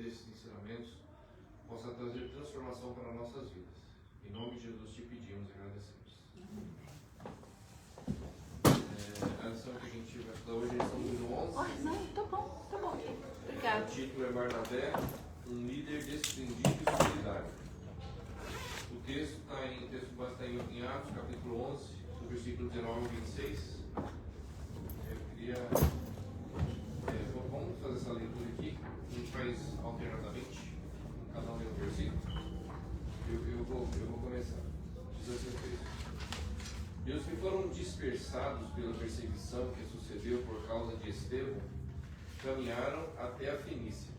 desses ensinamentos possa trazer transformação para nossas vidas. Em nome de Jesus te pedimos e agradecemos. A lição que a gente vai estudar hoje é a lição número 11. Não, tá bom. Obrigada. O título é Barnabé, um líder desprendido e solidário. O texto está em Atos, capítulo 11, do versículo 19 ao 26. Vamos fazer essa leitura aqui. A gente faz alternadamente, cada um lê um versículo. Eu vou começar. Diz assim o texto: E os que foram dispersados pela perseguição que sucedeu por causa de Estevão caminharam até a Fenícia,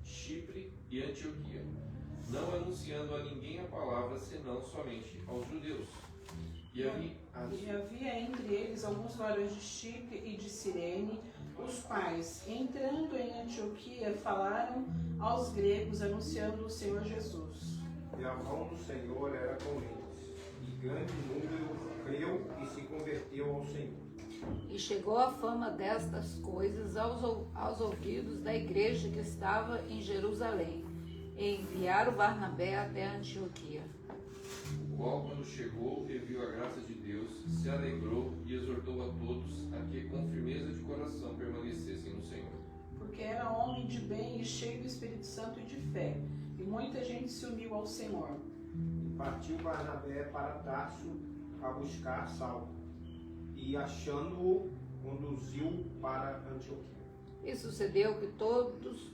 Chipre e Antioquia, não anunciando a ninguém a palavra senão somente aos judeus. E havia entre eles alguns varões de Chipre e de Cirene, os quais, entrando em Antioquia, falaram aos gregos, anunciando o Senhor Jesus. E a mão do Senhor era com eles, e grande número creu e se converteu ao Senhor. E chegou a fama destas coisas aos ouvidos da igreja que estava em Jerusalém, e enviaram Barnabé até Antioquia. O qual, quando chegou e viu a graça de Deus, se alegrou e exortou a todos a que com firmeza de coração permanecessem no Senhor. Porque era homem de bem e cheio do Espírito Santo e de fé, e muita gente se uniu ao Senhor. E partiu Barnabé para Tarso a buscar Saulo, e achando-o, conduziu para Antioquia. E sucedeu que todos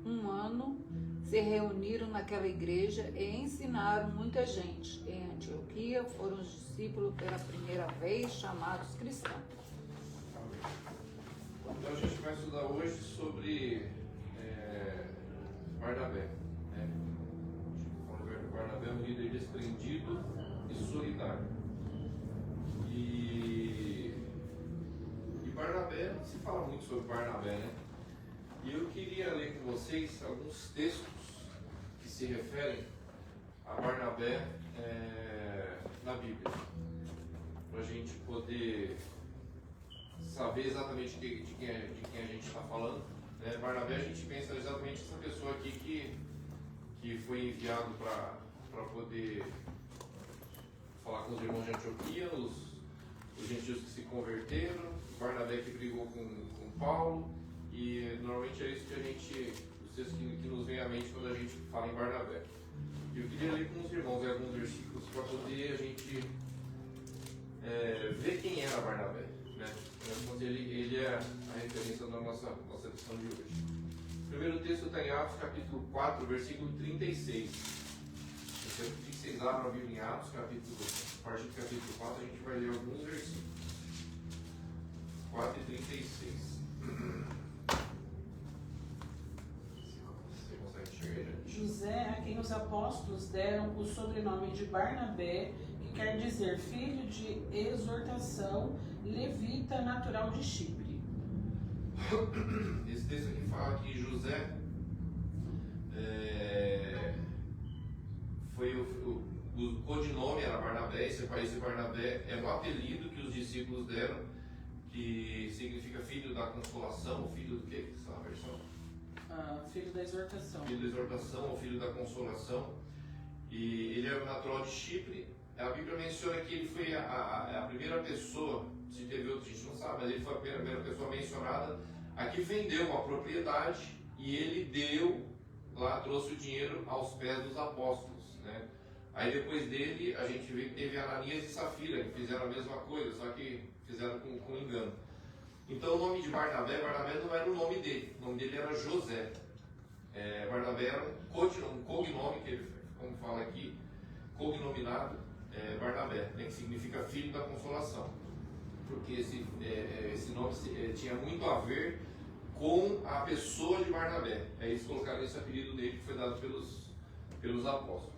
um ano se reuniram naquela igreja e ensinaram muita gente. Em Antioquia foram os discípulos pela primeira vez chamados cristãos. Então a gente vai estudar hoje sobre Barnabé. Barnabé é um líder desprendido e solidário. E Barnabé, se fala muito sobre Barnabé, né? E eu queria ler com vocês alguns textos que se referem a Barnabé na Bíblia, para a gente poder saber exatamente de quem a gente está falando. Né? Barnabé, a gente pensa exatamente essa pessoa aqui que foi enviado para poder falar com os irmãos de Antioquia, os gentios que se converteram, Barnabé que brigou com Paulo, e normalmente é isso que os textos que nos vem à mente quando a gente fala em Barnabé. E eu queria ler com os irmãos alguns versículos para poder a gente ver quem era Barnabé. Né? Ele é a referência da nossa lição de hoje. O primeiro texto está em Atos, capítulo 4, versículo 36. Eu quero que vocês abram a Bíblia em Atos, a partir do capítulo 4, a gente vai ler alguns versículos. 4 e 36. Você consegue enxergar, gente? José, a quem os apóstolos deram o sobrenome de Barnabé, que quer dizer filho de exortação, levita natural de Chipre. Esse texto aqui fala que José foi o codinome era Barnabé. Esse Barnabé é o apelido que os discípulos deram, que significa filho da consolação, ou filho do quê? Essa versão? Filho da exortação. Filho da exortação ou filho da consolação. E ele era natural de Chipre. A Bíblia menciona que ele foi a primeira pessoa, se teve outro, a gente não sabe, mas ele foi a primeira pessoa mencionada a que vendeu uma propriedade e ele deu lá, trouxe o dinheiro aos pés dos apóstolos, né? Aí depois dele a gente vê que teve Ananias e Safira que fizeram a mesma coisa, só que fizeram com engano. Então o nome de Barnabé não era o nome dele, o nome dele era José. Barnabé era um cognome, que ele, como fala aqui, cognominado Barnabé, né, que significa filho da consolação, porque esse nome tinha muito a ver com a pessoa de Barnabé. Eles colocaram esse apelido dele que foi dado pelos apóstolos.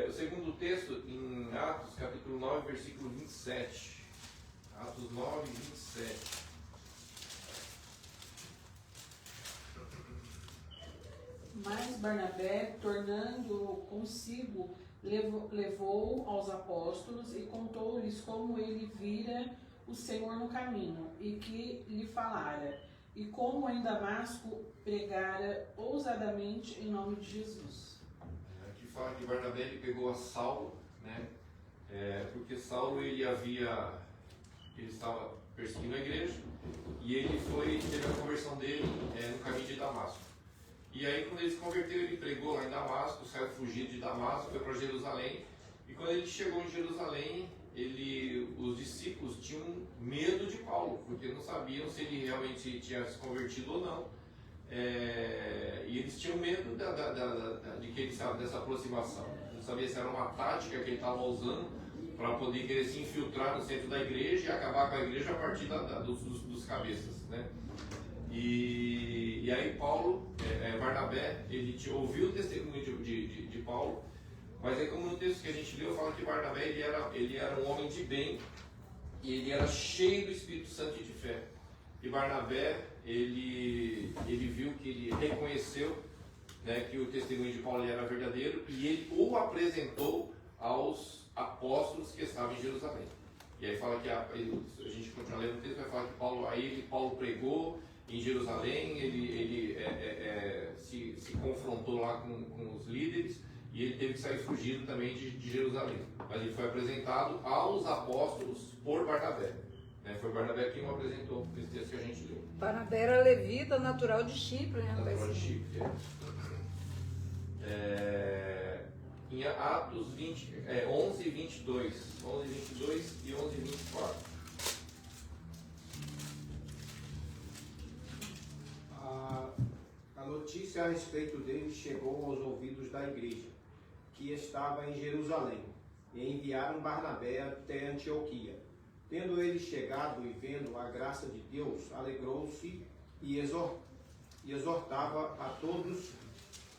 O segundo texto, em Atos, capítulo 9, versículo 27. Atos 9, 27. Mas Barnabé, tornando consigo, levou aos apóstolos e contou-lhes como ele vira o Senhor no caminho e que lhe falara. e como em Damasco pregara ousadamente em nome de Jesus. Aqui fala que Barnabé ele pegou a Saulo, né? Porque Saulo ele estava perseguindo a igreja e ele teve a conversão dele no caminho de Damasco. E aí quando ele se converteu, ele pregou lá em Damasco, saiu fugido de Damasco, foi para Jerusalém. E quando ele chegou em Jerusalém, os discípulos tinham medo de Paulo, porque não sabiam se ele realmente tinha se convertido ou não. E eles tinham medo de que ele sabe dessa aproximação. Não sabia se era uma tática que ele estava usando para poder querer se infiltrar no centro da igreja e acabar com a igreja a partir dos cabeças, né? E aí Barnabé, ele ouviu o testemunho de Paulo, mas aí como no texto que a gente leu, fala que Barnabé ele era um homem de bem e ele era cheio do Espírito Santo e de fé. E Barnabé, ele viu que ele reconheceu, né, que o testemunho de Paulo era verdadeiro e ele o apresentou aos apóstolos que estavam em Jerusalém. E aí fala que a gente continua lendo o texto, vai falar que Paulo pregou em Jerusalém, ele se confrontou lá com os líderes e ele teve que sair fugindo também de Jerusalém. Mas ele foi apresentado aos apóstolos por Barnabé. Né? Foi Barnabé quem o apresentou nesse texto que a gente leu. Barnabé era levita, natural de Chipre, né? Natural de Chipre, em Atos 11, 22 e 11, 24. A notícia a respeito dele chegou aos ouvidos da igreja, que estava em Jerusalém, e enviaram Barnabé até Antioquia. Tendo ele chegado e vendo a graça de Deus, alegrou-se e exortava a todos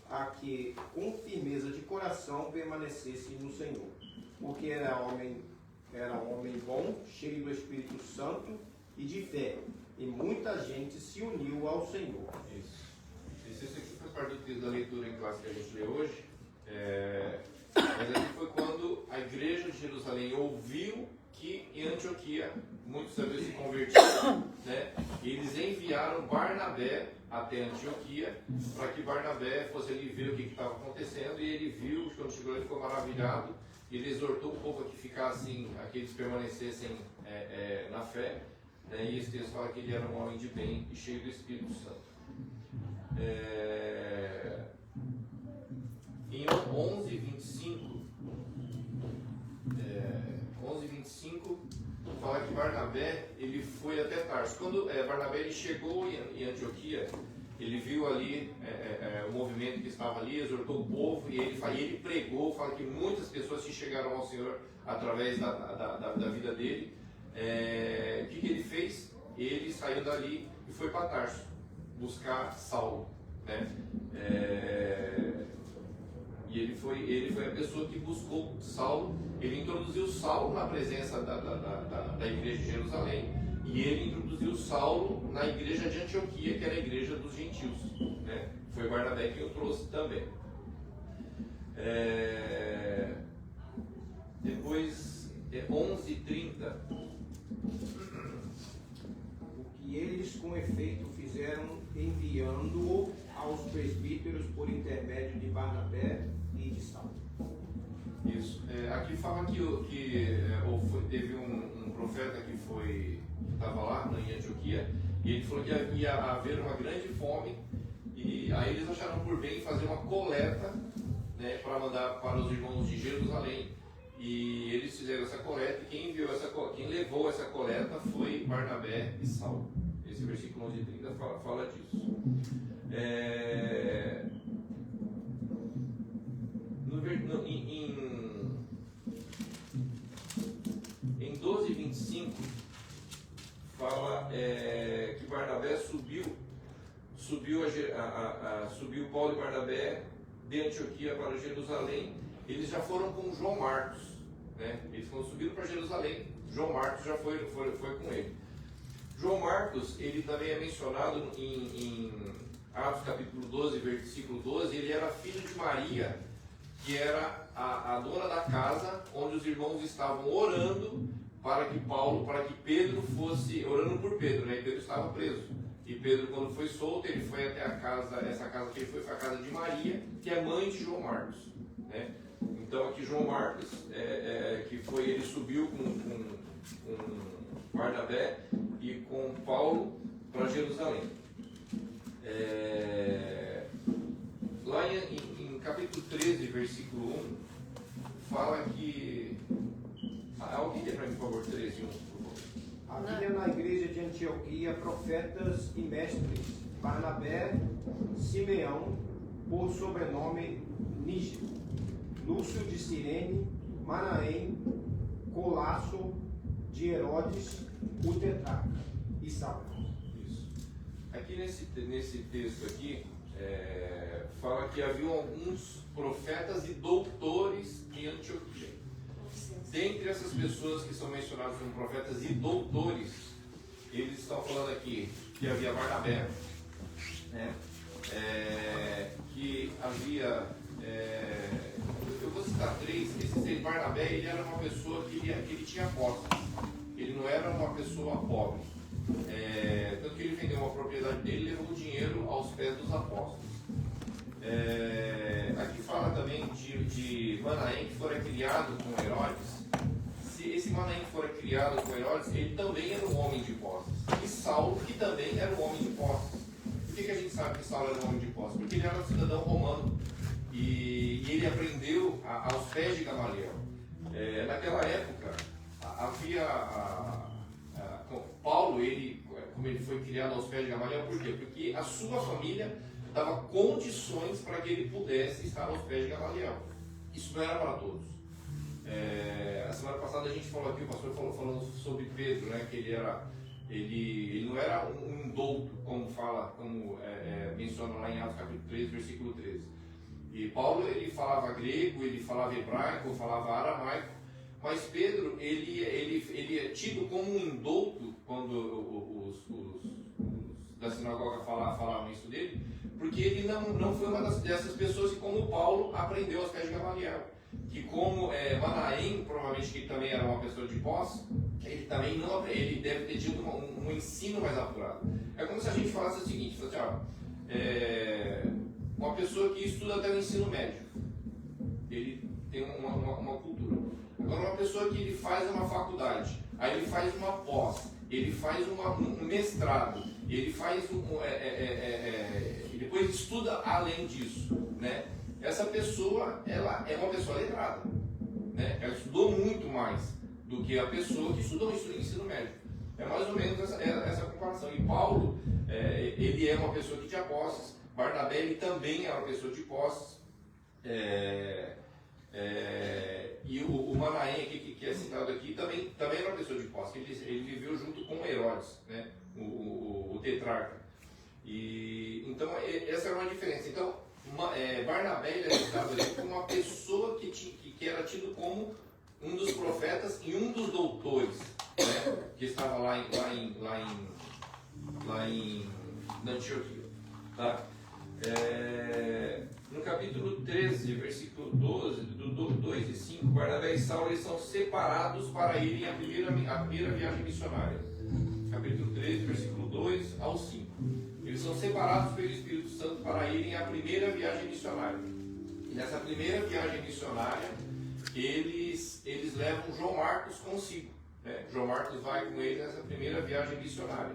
a que, com firmeza de coração, permanecessem no Senhor, porque era homem bom, cheio do Espírito Santo e de fé, e muita gente se uniu ao Senhor. Isso. Isso aqui faz parte do texto da leitura em classe que a gente lê hoje, mas aqui foi quando a igreja de Jerusalém ouviu que em Antioquia muitos sabiam se convertiam, né? E eles enviaram Barnabé até Antioquia para que Barnabé fosse ali ver o que estava acontecendo, e ele viu, quando chegou ele ficou maravilhado, e ele exortou o povo a que ficassem, a que eles permanecessem na fé, né? E esse texto fala que ele era um homem de bem e cheio do Espírito Santo. Em 11:25 fala que Barnabé ele foi até Tarso. Quando Barnabé ele chegou em Antioquia, ele viu ali o movimento que estava ali, exortou o povo e ele pregou, fala que muitas pessoas se chegaram ao Senhor através da vida dele. O que ele fez? Ele saiu dali e foi para Tarso buscar Saulo, né? E ele foi a pessoa que buscou Saulo. Ele introduziu Saulo na presença da igreja de Jerusalém, e ele introduziu Saulo na igreja de Antioquia, que era a igreja dos gentios, né? Foi Barnabé que o trouxe também. Depois, 11:30. O que eles com efeito fizeram, enviando-o aos presbíteros por intermédio de Barnabé e de Saulo. Isso. Aqui fala que teve um profeta que estava lá em Antioquia, e ele falou que ia haver uma grande fome, e aí eles acharam por bem fazer uma coleta, né, para mandar para os irmãos de Jerusalém, e eles fizeram essa coleta, e quem levou essa coleta foi Barnabé e Saulo. Esse versículo 11:30 fala disso. Em 12:25 fala que Barnabé subiu Paulo e Barnabé de Antioquia para Jerusalém. Eles já foram com João Marcos, né? Eles quando subiram para Jerusalém, João Marcos já foi com ele. João Marcos, ele também é mencionado em Atos capítulo 12, versículo 12. Ele era filho de Maria, que era a dona da casa onde os irmãos estavam orando para que Pedro fosse, orando por Pedro, né? E Pedro estava preso. E Pedro, quando foi solto, ele foi até a casa, essa casa que ele foi a casa de Maria, que é mãe de João Marcos, né? Então aqui João Marcos, ele subiu com Barnabé e com Paulo para Jerusalém. Lá em capítulo 13, versículo 1, fala que... Alguém lê para mim, por favor, 13, 1, por favor. Havia na igreja de Antioquia profetas e mestres, Barnabé, Simeão, por sobrenome Níger, Lúcio de Cirene, Manaém, Colasso de Herodes, o tetrarca, e Saulo. Isso. Aqui nesse texto aqui, fala que haviam alguns profetas e doutores em Antioquia. Dentre essas pessoas que são mencionadas como profetas e doutores, eles estão falando aqui que havia Barnabé, né? Que havia, eu vou citar três. Esse Barnabé, ele era uma pessoa que ele tinha posse, ele não era uma pessoa pobre, tanto que ele vendeu uma propriedade dele e levou o dinheiro aos pés dos apóstolos. Aqui fala também de Manaém, que fora criado com Herodes. Se esse Manaém fora criado com Herodes, ele também era um homem de posses. E Saulo, que também era um homem de posses. Por que a gente sabe que Saulo era um homem de posses? Porque ele era um cidadão romano e ele aprendeu aos pés de Gamaliel. Naquela época, havia Paulo, como ele foi criado aos pés de Gamaliel, por quê? Porque a sua família dava condições para que ele pudesse estar aos pés de Gamaliel. Isso não era para todos. A semana passada a gente falou aqui, o pastor falando sobre Pedro, né, que ele não era um indouto, como menciona lá em Atos capítulo 3, versículo 13. E Paulo, ele falava grego, ele falava hebraico, falava aramaico, mas Pedro, ele é tido como um indouto quando os da sinagoga falavam isso dele, porque ele não foi uma dessas pessoas que, como Paulo, aprendeu aos pés de Gamaliel. Que como Manaém, provavelmente que também era uma pessoa de posse, ele deve ter tido um ensino mais apurado. É como se a gente falasse o seguinte, uma pessoa que estuda até o ensino médio, ele tem uma cultura. Agora uma pessoa que ele faz uma faculdade, aí ele faz uma pós, ele faz um mestrado, ele faz e depois estuda além disso, né? Essa pessoa, ela é uma pessoa letrada, né? Ela estudou muito mais do que a pessoa que estudou ensino médio. É mais ou menos essa comparação. E Paulo, ele é uma pessoa que tinha posses. Barnabé, ele também é uma pessoa de posses. E o Manaém, que é citado aqui, também era uma pessoa de posse. Ele viveu junto com Herodes, né? O tetrarca. E então essa era uma diferença. Então Barnabé, ele é citado ali como uma pessoa que era tido como um dos profetas e um dos doutores, né? Que estava lá em Antioquia, tá? No capítulo 13, versículo 2 e 5, Barnabé e Saulo, eles são separados para irem à primeira viagem missionária. Capítulo 13, versículo 2 ao 5. Eles são separados pelo Espírito Santo para irem à primeira viagem missionária. E nessa primeira viagem missionária, eles levam João Marcos consigo, né? João Marcos vai com eles nessa primeira viagem missionária.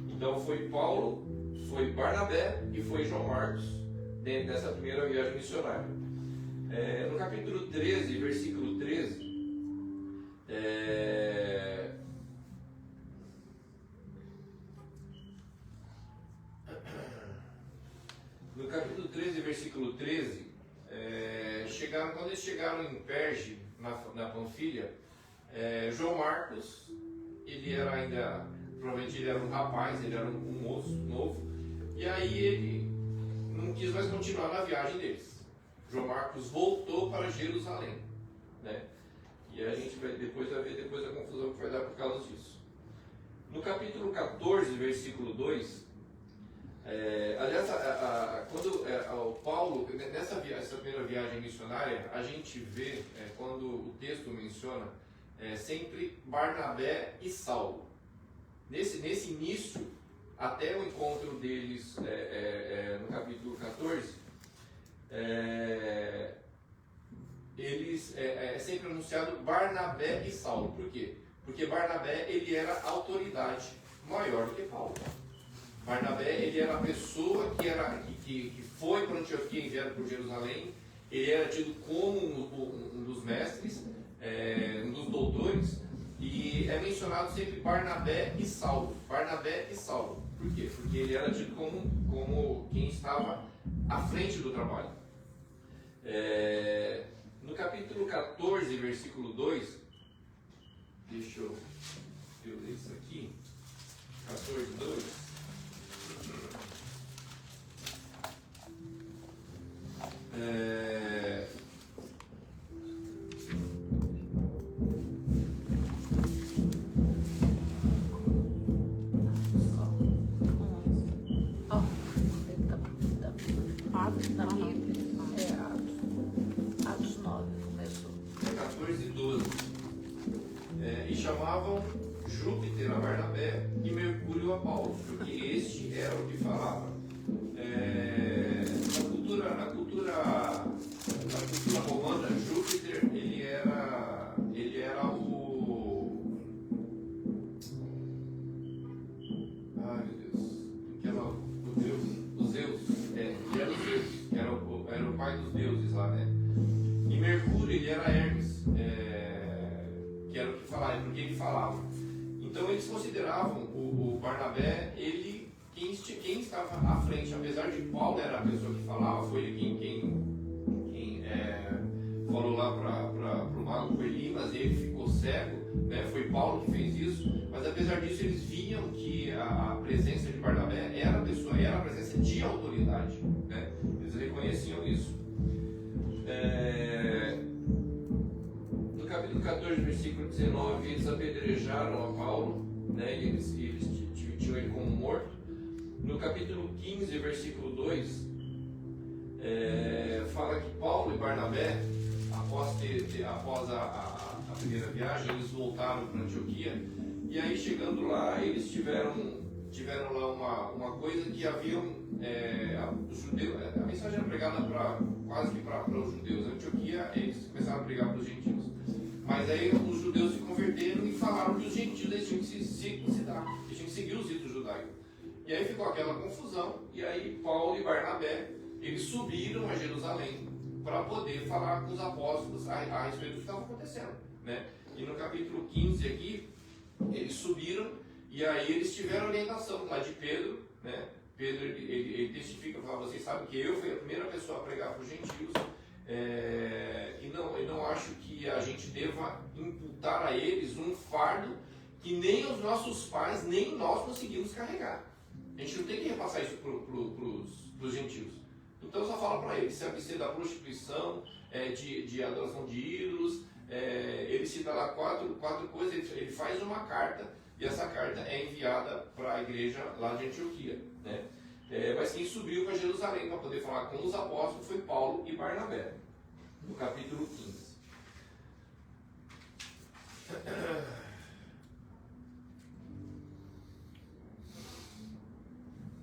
Então foi Paulo, foi Barnabé e foi João Marcos dentro dessa primeira viagem missionária. No capítulo 13, versículo 13, no capítulo 13, versículo 13, quando eles chegaram em Perge, na Panfilha, João Marcos, ele era ainda, provavelmente ele era um rapaz, ele era um moço novo, e aí ele não quis mais continuar na viagem deles. João Marcos voltou para Jerusalém, né? E a gente vai ver depois a confusão que vai dar por causa disso. No capítulo 14, versículo 2, aliás, quando o Paulo, essa primeira viagem missionária, a gente vê, quando o texto menciona, sempre Barnabé e Saulo. Nesse início, até o encontro deles no capítulo 14, eles é sempre anunciado Barnabé e Saulo. Por quê? Porque Barnabé ele era autoridade maior do que Paulo. Barnabé ele era a pessoa que foi para Antioquia enviado por Jerusalém. Ele era tido como um dos mestres, um dos doutores, e é mencionado sempre Barnabé e Saulo. Barnabé e Saulo. Por quê? Porque ele era tido como quem estava à frente do trabalho. No capítulo 14, versículo 2, deixa eu ler isso aqui, 14, 2. Atos 9 começou. 14 e 12. E chamavam Júpiter a Barnabé e Mercúrio a Paulo, porque este era o que falava. Na cultura romana, Júpiter ele era o... Ai meu Deus, que era o Deus, o Zeus, ele era o Zeus, que era o pai dos deuses lá, né? E Mercúrio ele era Hermes, que era o que falava, porque ele falava. Então eles consideravam o Barnabé quem estava à frente, apesar de Paulo era a pessoa que falava, foi ele quem falou lá para o mago Elimas, ele ficou cego, né? Foi Paulo que fez isso, mas apesar disso eles viam que a presença de Barnabé era a presença de autoridade, né? Eles reconheciam isso. No capítulo 14, versículo 19, eles apedrejaram a Paulo, né? E eles tinham ele como morto. No capítulo 15, versículo 2, fala que Paulo e Barnabé, após a primeira viagem, eles voltaram para Antioquia, e aí chegando lá, eles tiveram lá uma coisa que haviam, os judeus, a mensagem era pregada quase que para os judeus. Antioquia, eles começaram a pregar para os gentios. Mas aí os judeus se converteram e falaram que os gentios eles tinham que se circuncidar, eles tinham que seguir os ritos judaicos. E aí ficou aquela confusão, e aí Paulo e Barnabé, eles subiram a Jerusalém para poder falar com os apóstolos a respeito do que estava acontecendo, né? E no capítulo 15 aqui, eles subiram, e aí eles tiveram orientação lá de Pedro, né? Pedro, ele testifica, fala, vocês sabem que eu fui a primeira pessoa a pregar para os gentios, e não acho que a gente deva imputar a eles um fardo que nem os nossos pais, nem nós conseguimos carregar. A gente não tem que repassar isso para os gentios. Então eu só falo para eles se abster da prostituição, de adoração de ídolos. Ele cita lá quatro coisas, ele faz uma carta, e essa carta é enviada para a igreja lá de Antioquia, né? Mas quem subiu para Jerusalém para poder falar com os apóstolos foi Paulo e Barnabé, no capítulo 15.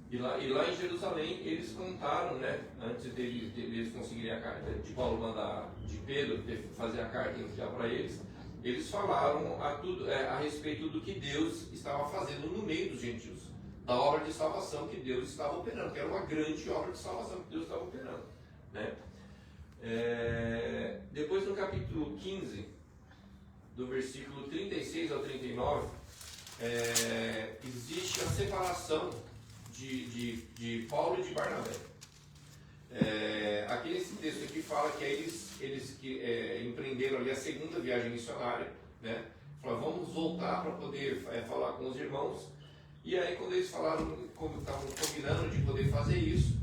E lá em Jerusalém eles contaram, né, antes deles conseguirem a carta, de Paulo mandar, de Pedro fazer a carta e enviar para eles falaram a respeito do que Deus estava fazendo no meio dos gentios, da obra de salvação que Deus estava operando, que era uma grande obra de salvação que Deus estava operando, né? Depois no capítulo 15, do versículo 36 ao 39, existe a separação de Paulo e de Barnabé. Aqui nesse texto aqui fala que eles empreenderam ali a segunda viagem missionária, né? Falaram, vamos voltar para poder falar com os irmãos. E aí quando eles falaram, como estavam combinando de poder fazer isso,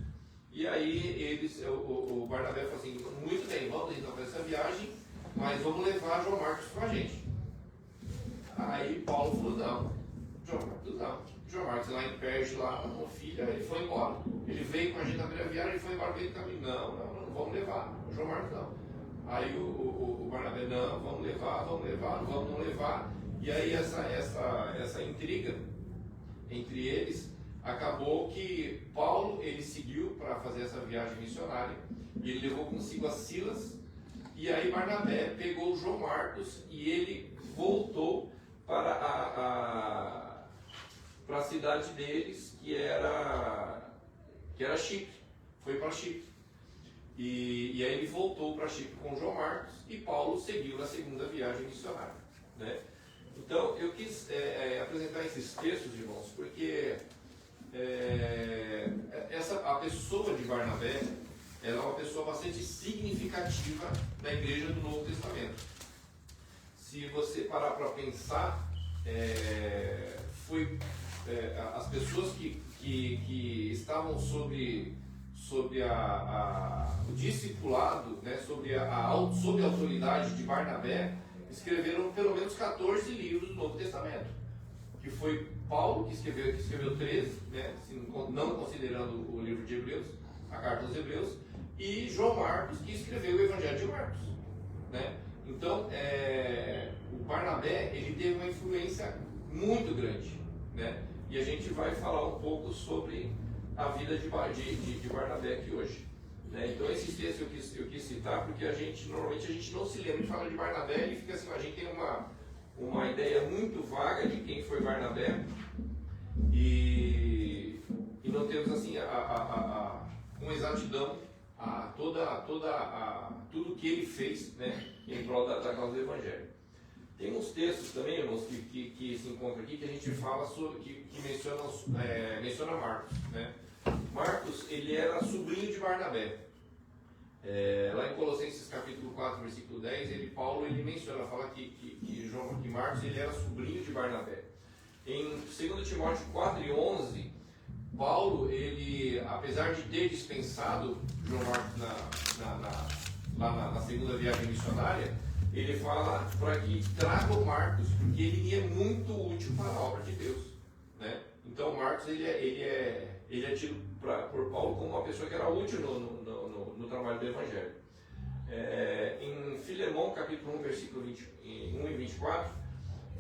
e aí o Barnabé falou assim, muito bem, vamos então para essa viagem, mas vamos levar João Marcos com a gente. Aí Paulo falou, não, João Marcos não. João Marcos lá em Perge, lá com filha, ele foi embora. Ele veio com a gente na primeira viagem, ele foi embora pelo caminho. Não, vamos levar. O João Marcos não. Aí o Barnabé, não, vamos levar, não vamos levar. E aí essa intriga entre eles, acabou que Paulo ele seguiu para fazer essa viagem missionária e ele levou consigo a Silas, e aí Barnabé pegou o João Marcos e ele voltou para a cidade deles, que era Chipre. Foi para Chipre. E aí ele voltou para Chipre com João Marcos e Paulo seguiu na segunda viagem missionária, né? Então eu quis apresentar esses textos, irmãos, porque a pessoa de Barnabé, ela é uma pessoa bastante significativa da igreja do Novo Testamento. Se você parar para pensar, as pessoas que estavam sobre o discipulado, né, sob a autoridade de Barnabé, escreveram pelo menos 14 livros do Novo Testamento. Que foi Paulo, que escreveu 13, né, não considerando o livro de Hebreus, a carta aos Hebreus, e João Marcos, que escreveu o Evangelho de Marcos, né? Então, o Barnabé, ele teve uma influência muito grande, né? E a gente vai falar um pouco sobre a vida de Barnabé aqui hoje, né? Então, esses textos eu quis citar porque normalmente a gente não se lembra de falar de Barnabé e fica assim, a gente tem uma ideia muito vaga de quem foi Barnabé e não temos assim com exatidão tudo que ele fez, né, em prol da causa do Evangelho. Tem uns textos também, irmãos, que se encontram aqui, que a gente fala sobre, que menciona Marcos, né? Marcos, ele era sobrinho de Barnabé. Lá em Colossenses capítulo 4, versículo 10, Paulo fala que Marcos ele era sobrinho de Barnabé. Em 2 Timóteo 4 e 11, Paulo, ele, apesar de ter dispensado João Marcos na segunda viagem missionária, ele fala para que traga o Marcos, porque ele é muito útil para a obra de Deus, né? Então Marcos ele é tido por Paulo como uma pessoa que era útil no trabalho do Evangelho. Em Filemão capítulo 1, versículo 21 e 24,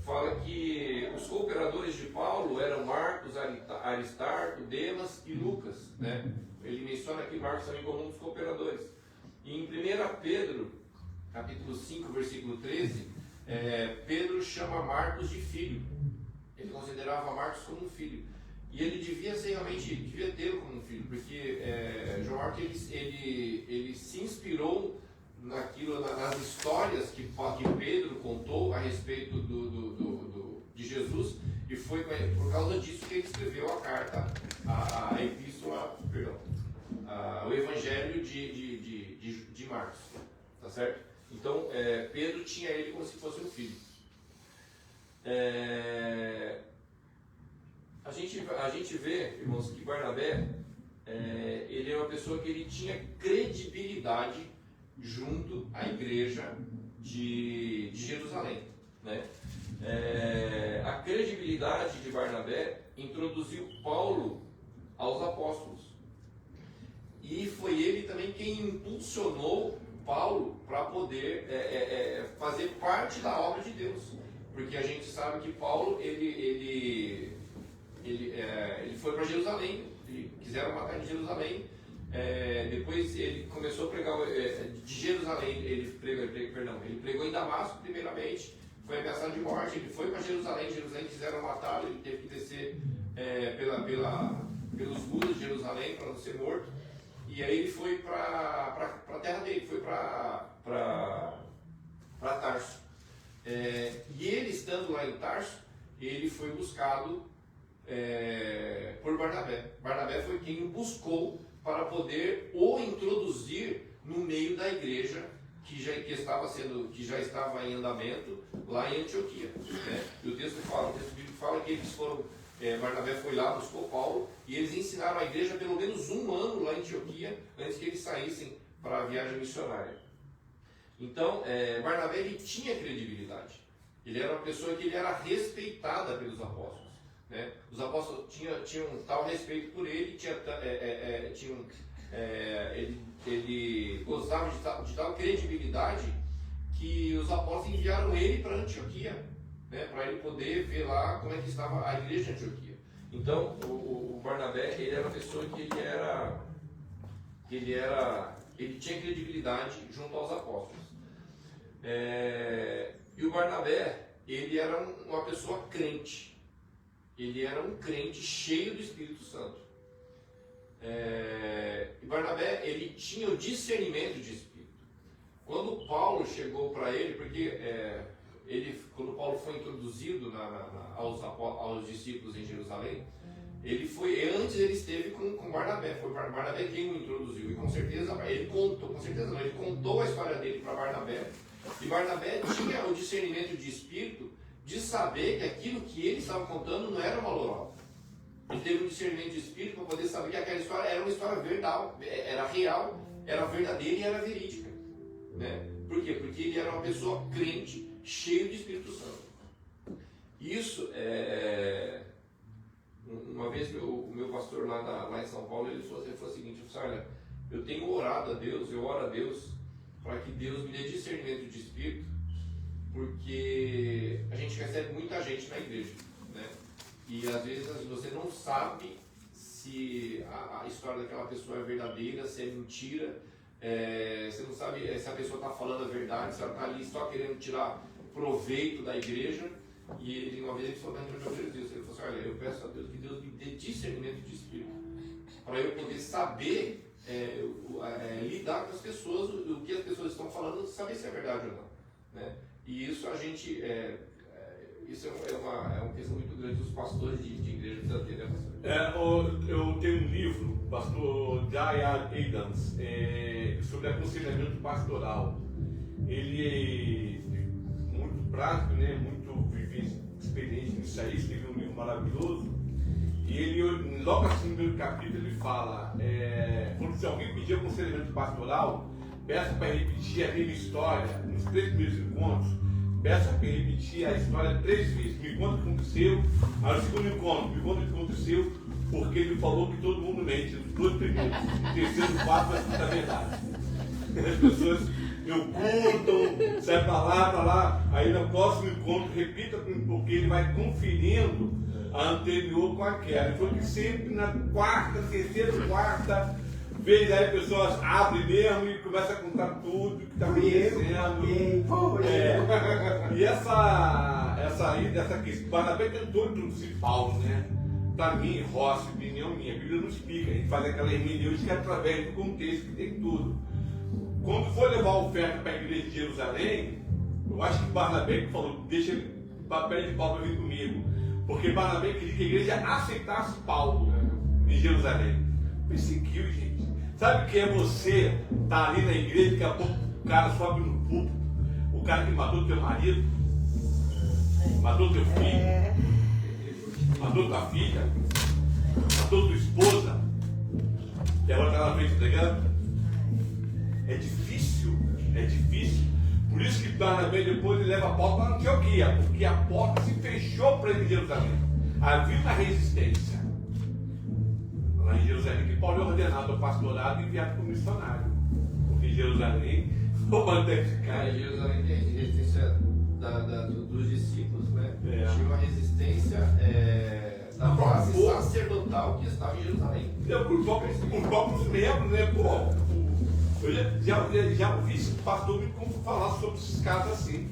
fala que os cooperadores de Paulo eram Marcos, Aristarco, Demas e Lucas, né? Ele menciona aqui Marcos também como um dos cooperadores. E em 1 Pedro, capítulo 5, versículo 13, Pedro chama Marcos de filho. Ele considerava Marcos como um filho. E ele devia tê-lo como um filho, porque João Marcos ele se inspirou nas histórias que Pedro contou a respeito de Jesus, e foi por causa disso que ele escreveu a carta, a epístola, o Evangelho de Marcos, tá certo? Então, Pedro tinha ele como se fosse um filho. A gente vê, irmãos, que Barnabé, ele é uma pessoa que ele tinha credibilidade junto à igreja de Jerusalém, né? A credibilidade de Barnabé introduziu Paulo aos apóstolos, e foi ele também quem impulsionou Paulo para poder fazer parte da obra de Deus, porque a gente sabe que Paulo ele foi para Jerusalém, quiseram matar ele em Jerusalém. Depois ele começou a pregar de Jerusalém, ele pregou em Damasco primeiramente, foi ameaçado de morte, ele foi para Jerusalém quiseram matá-lo, ele teve que descer pelos muros de Jerusalém para não ser morto, e aí ele foi para a terra dele, foi para Tarso, e ele estando lá em Tarso, ele foi buscado por Barnabé. Barnabé foi quem o buscou para poder o introduzir no meio da igreja que já estava em andamento lá em Antioquia, né? E o texto bíblico fala que eles foram, Barnabé foi lá, buscou Paulo, e eles ensinaram a igreja pelo menos um ano lá em Antioquia, antes que eles saíssem para a viagem missionária. Então, Barnabé ele tinha credibilidade, ele era uma pessoa que ele era respeitada pelos apóstolos, né? Os apóstolos tinham tal respeito por ele, ele gozava de tal credibilidade que os apóstolos enviaram ele para Antioquia, né, para ele poder ver lá como é que estava a igreja de Antioquia. Então, o Barnabé, ele era uma pessoa que ele tinha credibilidade junto aos apóstolos. E o Barnabé, ele era uma pessoa crente. Ele era um crente cheio do Espírito Santo. E Barnabé, ele tinha o discernimento de Espírito. Quando Paulo chegou para ele, porque quando Paulo foi introduzido aos discípulos em Jerusalém, antes ele esteve com Barnabé, foi Barnabé quem o introduziu, e com certeza ele contou a história dele para Barnabé, e Barnabé tinha o discernimento de Espírito de saber que aquilo que ele estava contando não era uma lorota. Ele teve um discernimento de Espírito para poder saber que aquela história era uma história verdade, era real, era verdadeira e era verídica. Né? Por quê? Porque ele era uma pessoa crente, cheio de Espírito Santo. Isso uma vez o meu pastor lá em São Paulo, ele falou o seguinte: olha, eu tenho orado a Deus, eu oro a Deus para que Deus me dê discernimento de Espírito, porque a gente recebe muita gente na igreja, né? E às vezes você não sabe se a história daquela pessoa é verdadeira, se é mentira, você não sabe se a pessoa está falando a verdade, se ela está ali só querendo tirar proveito da igreja. E uma vez ele falou para mim, ele falou assim: olha, eu peço a Deus que Deus me dê discernimento de Espírito, para eu poder saber lidar com as pessoas, o que as pessoas estão falando, saber se é verdade ou não, né? E isso a gente, isso é uma questão muito grande dos pastores de igreja precisa ter, né, pastor? Eu tenho um livro, pastor J.R. Adams, sobre aconselhamento pastoral. Ele é muito prático, né? Muito experiente nisso aí, escreveu um livro maravilhoso. E ele, logo assim no primeiro capítulo, ele fala: se alguém pedir aconselhamento pastoral, peça para repetir a mesma história nos 3 primeiros encontros. Peça para repetir a história 3 vezes. Me conta o que aconteceu. Aí no segundo encontro, me conta o que aconteceu, porque ele falou que todo mundo mente nos 2 primeiros. No terceiro e 4 vai ser a verdade. As pessoas ocultam, sai para lá, aí no próximo encontro repita, porque ele vai conferindo a anterior com aquela. Então que sempre na terceira, quarta vez aí as pessoas abrem mesmo e começam a contar tudo que está acontecendo. E essa questão, Barnabé tentou introduzir Paulo, né? Para mim, Rossi, opinião minha, a Bíblia não explica, a gente faz aquela hermenêutica através do contexto que tem tudo. Quando for levar a oferta para a igreja de Jerusalém, eu acho que Barnabé falou: deixa o papel de Paulo vir comigo, porque Barnabé queria que a igreja aceitasse Paulo em Jerusalém. Perseguiu, gente. Sabe o que é você estar ali na igreja, daqui a pouco o cara sobe no púlpito, o cara que matou teu marido, matou teu filho, matou tua filha, matou tua esposa, e agora está na frente pregando? É difícil. Por isso que Barnabé depois ele leva Paulo para Antioquia, porque a porta se fechou para ele em Jerusalém. Havia uma resistência. Lá em Jerusalém que Paulo é ordenado ao pastorado e enviado como missionário. Porque em Jerusalém, em Jerusalém tem resistência dos discípulos, né? Tinha uma resistência da classe sacerdotal que estava em Jerusalém. Os próprios membros, né? Eu já ouvi esse pastor me falar sobre esses casos assim.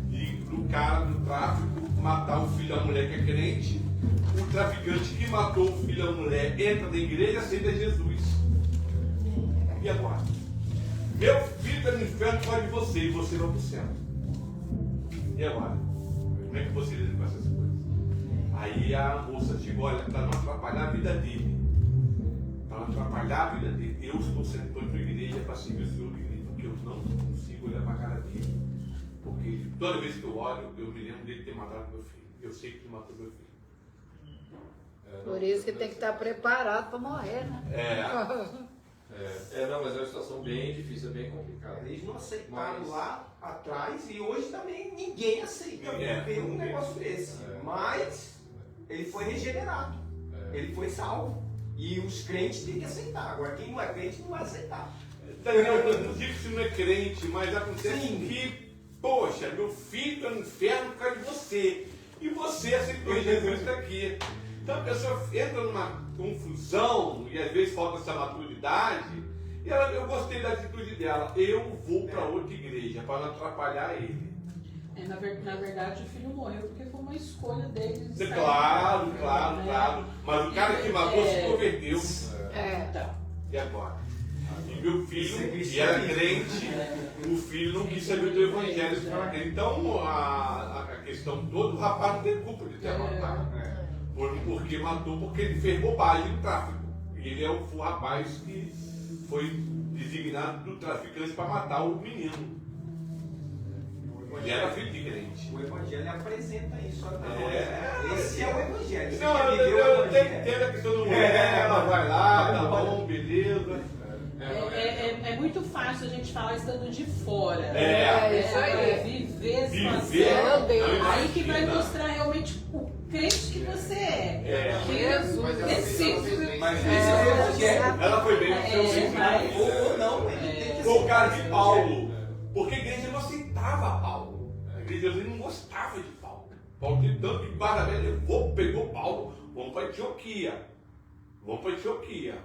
E o cara do tráfico matar o filho da mulher que é crente, o traficante que matou o filho da mulher entra na igreja e aceita Jesus. E agora? Meu filho está no inferno por causa de você e você vai para o céu. E agora? Como é que você lida com essas coisas? Aí a moça chegou: olha, para não atrapalhar a vida dele. Para não atrapalhar a vida dele, eu estou sendo para a igreja para seguir o Senhor, porque eu não consigo olhar para a cara dele. Porque toda vez que eu olho, eu me lembro dele ter matado meu filho. Eu sei que ele matou meu filho. Por isso que tem que estar preparado para morrer, né? Não, mas é uma situação bem difícil, bem complicada. Eles não aceitaram lá atrás e hoje também ninguém aceita ver um negócio desse. Mas ele foi regenerado, ele foi salvo. E os crentes têm que aceitar. Agora, quem não é crente não vai aceitar. Eu não digo que você não é crente, mas acontece que, poxa, meu filho está no inferno por causa de você. E você aceitou Jesus está aqui. Então a pessoa entra numa confusão e às vezes falta essa maturidade. E eu gostei da atitude dela. Eu vou para outra igreja para não atrapalhar ele. Na verdade, o filho morreu porque foi uma escolha dele. De Claro. né? Mas o cara que matou se converteu. Então. E agora? E meu filho, que era crente, o filho não quis saber do evangelho. Então a questão toda, o rapaz não tem culpa de ter matado. Porque matou, porque ele fez bobagem no tráfico. E ele é o rapaz que foi designado do traficante para matar o menino. Ele era filho de crente. O Evangelho apresenta isso. Esse é o Evangelho. Não, eu entendo a questão da mulher, ela vai lá, tá bom, beleza. É muito fácil a gente falar estando de fora. Isso aí. Viver a situação. Meu Deus. Aí que vai mostrar realmente o crente que você é. Jesus. Mas esse é o Evangelho. Ela foi bem no seu sentido. Ou não, ele tem que Foi o cara de Paulo. Porque a igreja não aceitava Paulo. A igreja não gostava de Paulo. Paulo tinha tanto que Barnabé levou, pegou Paulo, vamos para Antioquia.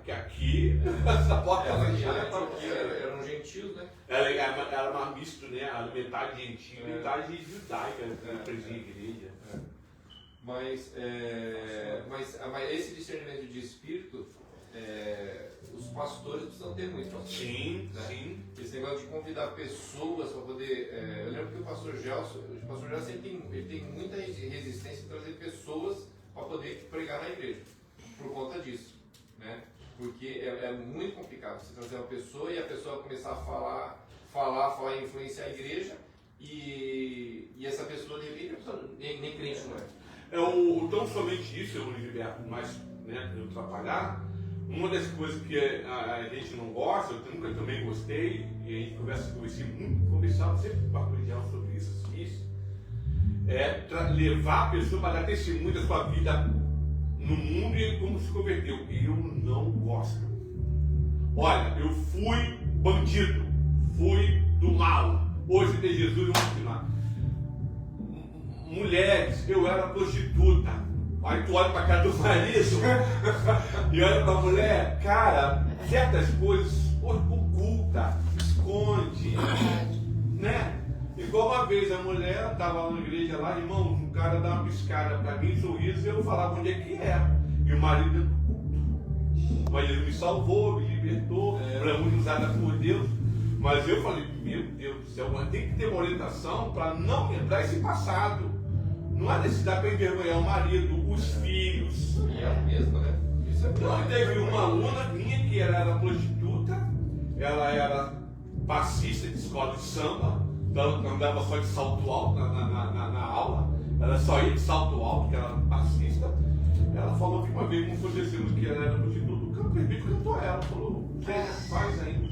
Que aqui, essa porta Eram gentios, né? ela era uma misto, né? Metade gentil e metade judaica, que presidia a igreja. Mas esse discernimento de espírito, os pastores precisam ter muito. Sim, né? sim. Esse negócio de convidar pessoas para poder. Eu lembro que o pastor Gelson ele tem muita resistência em trazer pessoas para poder pregar na igreja, por conta disso. Né? Porque é muito complicado você trazer uma pessoa e a pessoa começar a falar e influenciar a igreja e essa pessoa de repente nem crente não é. Tão somente isso, eu Gilberto, mas né, eu atrapalhar. Uma das coisas que a gente não gosta, eu nunca também gostei, e a gente conversava sempre com o pastor Gelson sobre isso, é levar a pessoa para dar testemunho da sua vida no mundo e como se converteu. Eu não gosto. Olha, eu fui bandido, fui do mal. Hoje tem Jesus e vou continuar. Mulheres, eu era prostituta. Aí tu olha para a cara do marido e olha para a mulher, cara, certas coisas oculta, esconde, né? Igual uma vez a mulher estava na igreja lá, irmão, um cara dá uma piscada para mim, sorriso, e eu falava onde é que é. E o marido dentro do culto. Mas ele me salvou, me libertou, para muito usada por Deus. Mas eu falei, meu Deus do céu, mas tem que ter uma orientação para não lembrar esse passado. Não há necessidade para envergonhar o marido, os filhos. E é mesmo, né? Isso é Então, teve uma aluna minha que ela era prostituta, ela era passista de escola de samba. Então, não andava só de salto alto na aula, ela só ia de salto alto, que era passista. Ela falou que uma vez, como foi dizendo que ela era prostituta, o campo permite cantou ela, falou, faz ainda.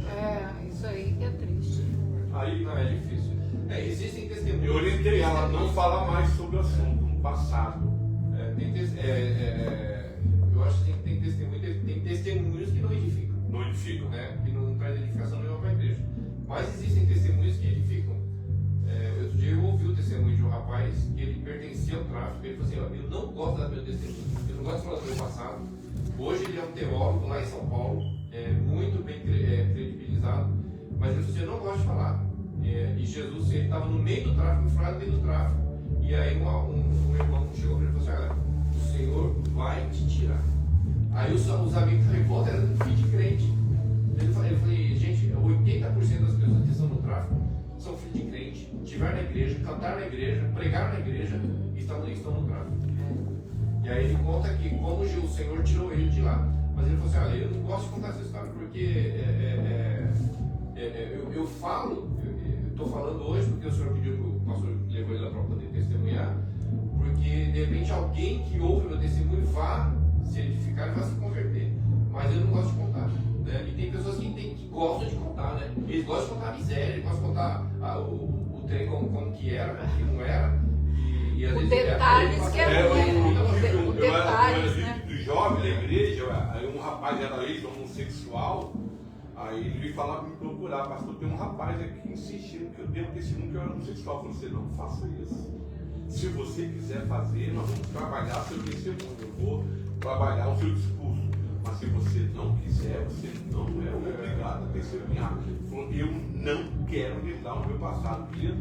Isso aí que é triste. Aí Não, é difícil. Existem testemunhos. eu orientei ela a não falar mais sobre o assunto, no passado. Eu acho que tem testemunhos que não edificam. Não edificam. Né? Que não traz edificação nenhuma para a igreja. Mas existem testemunhos que edificam. Outro dia eu ouvi o testemunho de um rapaz que ele pertencia ao tráfico. Ele falou assim: eu não gosto da meu testemunho, eu não gosto de falar do meu passado. Hoje ele é um teólogo lá em São Paulo, muito bem credibilizado, mas ele falou assim: eu não gosto de falar. E Jesus, ele estava no meio do tráfico, no meio do tráfico. E aí um irmão chegou para ele e falou assim: o Senhor vai te tirar. Aí os amigos da revolta eram filho de crente. Ele falou, gente, 80% das pessoas que estão no tráfico são filhos de crente, estiveram na igreja, cantaram na igreja, pregaram na igreja e estão no tráfico. E aí ele conta que como o Senhor tirou ele de lá. Mas ele falou assim: eu não gosto de contar essa história porque eu estou falando hoje porque o Senhor pediu que o pastor levou ele lá para poder testemunhar, porque de repente alguém que ouve o meu testemunho vá se edificar e vai se converter. Mas eu não gosto de contar. Né? E tem pessoas que gostam de contar, né? Eles gostam de contar a miséria, eles gostam de contar o trem como que era, como que não era. E às vezes Detalhes que é ruim. Eu era Né? do jovem da igreja, aí um rapaz era ex-homossexual, aí ele veio falar para me procurar: pastor, tem um rapaz aqui insistindo que eu devo testemunho que eu era homossexual. Eu falei: você não faça isso. Se você quiser fazer, nós vamos trabalhar seu testemunho. Eu vou trabalhar o seu discurso. Mas se você não quiser, você não é obrigado a testemunhar. Ele falou, eu não quero lembrar o meu passado. Ele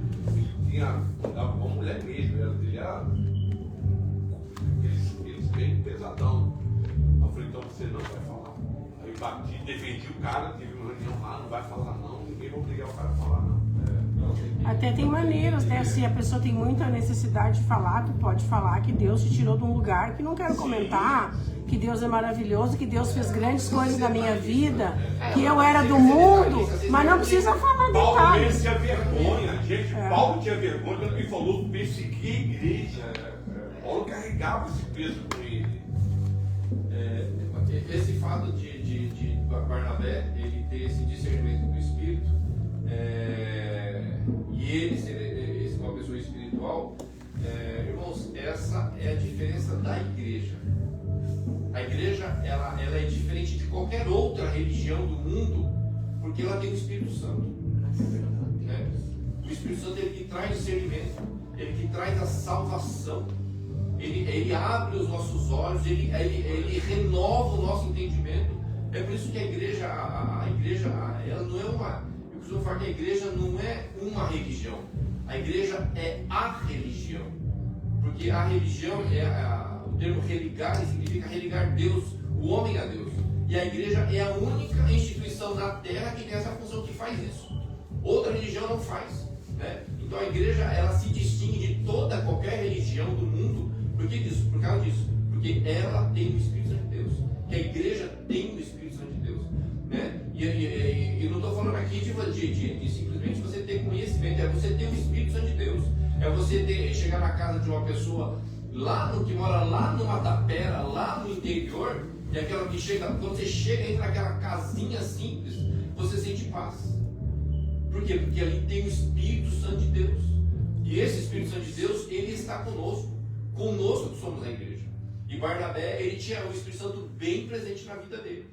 tinha uma mulher mesmo, ele era eles bem pesadão. Eu falei, então você não vai falar. Aí bati, defendi o cara, tive uma reunião lá, não vai falar não, ninguém vai obrigar o cara a falar não. Até tem maneiras, né? Se a pessoa tem muita necessidade de falar, tu pode falar que Deus te tirou de um lugar que não quero comentar, que Deus é maravilhoso, que Deus fez grandes coisas na minha vida, que eu era do mundo, mas não precisa falar Paulo mesmo detalhes. tinha vergonha, gente. Paulo tinha vergonha quando ele falou perseguir a igreja. Paulo carregava esse peso com ele. Esse fato de Barnabé ele ter esse discernimento do Espírito e ele ser uma pessoa espiritual, irmãos, essa é a diferença da igreja. A igreja ela é diferente de qualquer outra religião do mundo porque ela tem o Espírito Santo. Né? O Espírito Santo ele que traz discernimento, ele que traz a salvação. Ele abre os nossos olhos, ele renova o nosso entendimento. É por isso que a igreja ela não é uma. Eu costumo falar que a igreja não é uma religião. A igreja é a religião. Porque a religião, o termo religar, significa religar Deus, o homem a Deus. E a igreja é a única instituição na terra que tem essa função, que faz isso. Outra religião não faz. Né? Então a igreja ela se distingue de toda qualquer religião do mundo. Por que disso? Por causa disso. Porque ela tem o Espírito Santo de Deus. Que a igreja tem o Espírito Santo de Deus. Né? E não estou falando aqui de simplesmente você ter conhecimento, é você ter o Espírito Santo de Deus. É você chegar na casa de uma pessoa que mora lá numa tapera, lá no interior, e aquela que chega, quando você chega, entra naquela casinha simples, você sente paz. Por quê? Porque ali tem o Espírito Santo de Deus. E esse Espírito Santo de Deus, ele está conosco. Conosco que somos a igreja. E Barnabé, ele tinha o Espírito Santo bem presente na vida dele.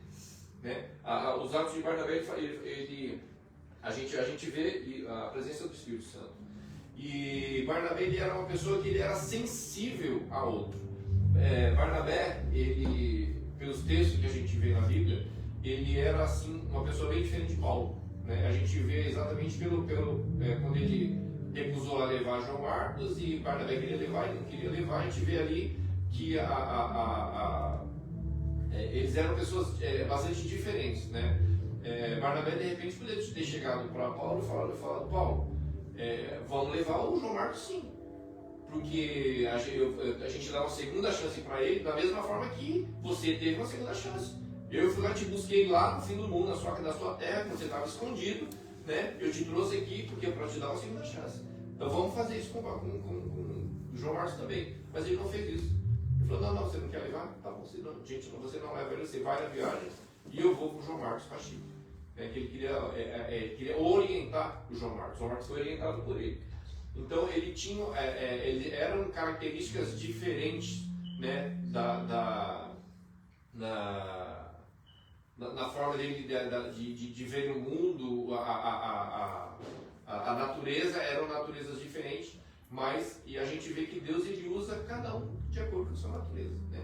Né? Os atos de Barnabé, a gente vê a presença do Espírito Santo. E Barnabé, ele era uma pessoa que ele era sensível a outro. Barnabé, ele, pelos textos que a gente vê na Bíblia, ele era assim, uma pessoa bem diferente de Paulo. Né? A gente vê exatamente quando ele recusou a levar João Marcos e Barnabé queria levar, ele não queria levar. A gente vê ali que eles eram pessoas bastante diferentes, né? Barnabé de repente poderia ter chegado para Paulo e falado, Paulo, vamos levar o João Marcos sim, porque a gente dá uma segunda chance para ele, da mesma forma que você teve uma segunda chance. Eu fui lá, te busquei lá no fim do mundo, na sua terra, quando você estava escondido, né? Eu te trouxe aqui porque para te dar uma segunda chance. Então vamos fazer isso com o João Marcos também. Mas ele não fez isso. Ele falou, não, você não quer levar? Tá bom, você não leva ele, você vai na viagem e eu vou com o João Marcos para Chipre. Que ele queria orientar o João Marcos. O João Marcos foi orientado por ele. Então ele tinha, eram características diferentes, né, na forma dele de ver o mundo, a natureza, eram naturezas diferentes, e a gente vê que Deus ele usa cada um de acordo com a sua natureza. Né?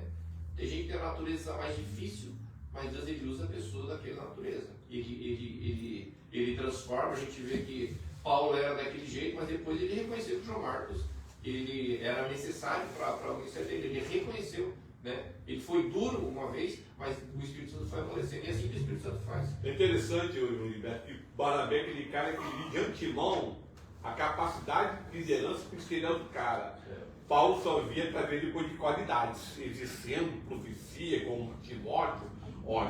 Tem gente que tem a natureza mais difícil, mas Deus ele usa a pessoa daquela natureza. Ele transforma, a gente vê que Paulo era daquele jeito, mas depois ele reconheceu que João Marcos ele era necessário para o ministério dele, ele reconheceu. Né? Ele foi duro uma vez, mas o Espírito Santo foi amolecendo, e assim que o Espírito Santo faz. É interessante, Heriberto, que Barnabé, aquele cara que de antemão a capacidade de liderança cristiana do cara. Paulo só via através depois de qualidades, exercendo profecia, como Timóteo.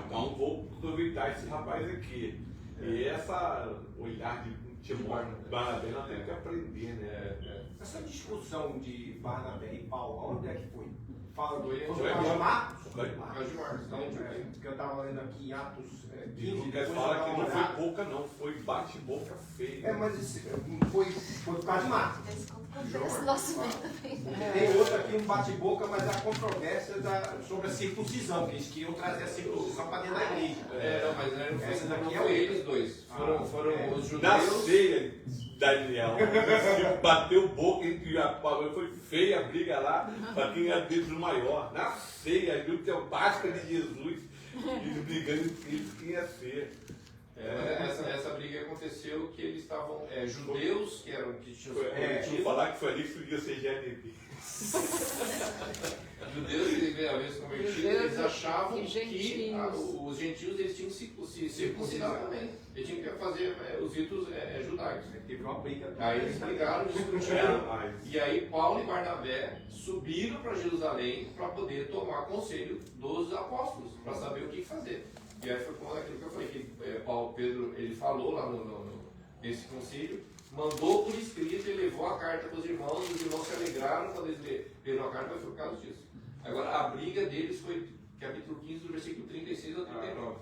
Então vou aproveitar esse rapaz aqui. E essa olhar de Timóteo, Barnabé, nós temos que aprender, né? Essa discussão de Barnabé e Paulo, onde é que foi? Fala do de Marcos? Marcos, que eu estava lendo aqui em Atos 15. Lucas fala que não foi pouca, não, foi bate-boca feia. Mas isso foi por causa de Marcos. Tem outro aqui, um bate-boca, mas a controvérsia sobre a circuncisão, que eles queriam trazer a circuncisão para dentro da igreja. Mas não foi eles dois. Foram os judeus. feia, Daniel. Se bateu boca entre a foi feia a briga lá para quem é dentro do maior. Na ceia, viu? Tem o Páscoa de Jesus. Eles brigando entre eles, quem ia ser. Essa briga aconteceu que eles estavam judeus, que tinham se Vou convertido. falar que foi ali que surgiu a CGNB. Judeus que haviam se convertido, eles achavam e que gentios. os gentios eles tinham que se circuncidar também. Eles tinham que fazer os ritos judaicos. Teve uma briga. Aí eles brigaram, discutiram. E aí Paulo e Barnabé subiram para Jerusalém para poder tomar conselho dos apóstolos, para saber o que fazer. E aí foi como aquilo que eu falei, que Pedro ele falou lá nesse concílio, mandou por escrito e levou a carta para os irmãos se alegraram quando eles leram a carta, mas foi por causa disso. Agora, a briga deles foi capítulo 15, do versículo 36 ao 39.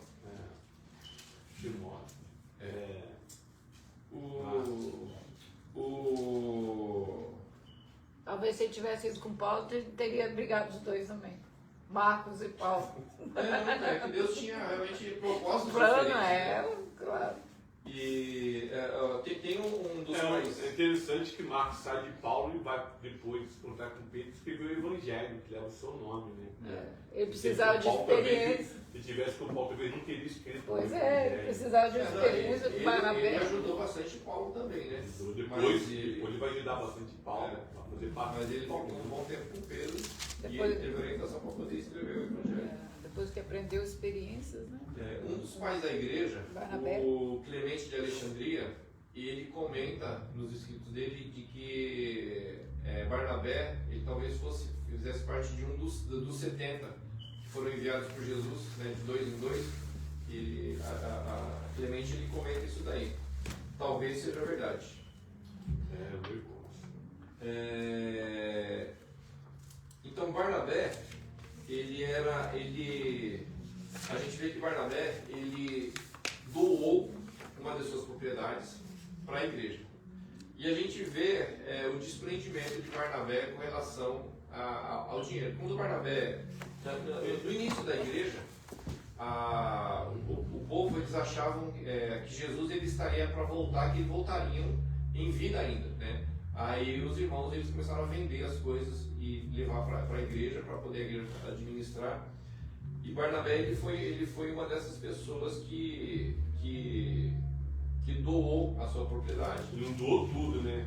Talvez se ele tivesse ido com Paulo, teria brigado os dois também. Marcos e Paulo. É que Deus tinha realmente propósitos Plano, diferentes. claro. E tem um dos mais... É interessante que Marcos sai de Paulo e vai depois contar com Pedro e escrever o Evangelho, que leva o seu nome, né? Ele precisava de experiência. Se tivesse com Paulo, talvez não teria escrito. Pois é, ele precisava de experiência do Barnabé. Ele ajudou bastante Paulo também, né? Depois ele vai ajudar bastante Paulo para fazer parte. Mas ele ficou um bom tempo com Pedro e Depois- ele teve orientação para poder escrever o Evangelho. Depois que aprendeu experiências, né? Um dos pais da igreja, Barnabé. o Clemente de Alexandria, ele comenta nos escritos dele de que Barnabé, ele talvez fizesse parte de um dos 70 que foram enviados por Jesus, né, de 2 em 2. Clemente ele comenta isso daí. Talvez seja verdade. Então Barnabé, a gente vê que Barnabé, ele doou uma das suas propriedades para a igreja. E a gente vê o desprendimento de Barnabé com relação ao dinheiro. Quando Barnabé, no início da igreja, o povo eles achavam que Jesus ele estaria para voltar, que eles voltariam em vida ainda, né? Aí os irmãos eles começaram a vender as coisas e levar para a igreja, para poder a igreja administrar. E Barnabé ele foi uma dessas pessoas que doou a sua propriedade. Ele não doou tudo, né?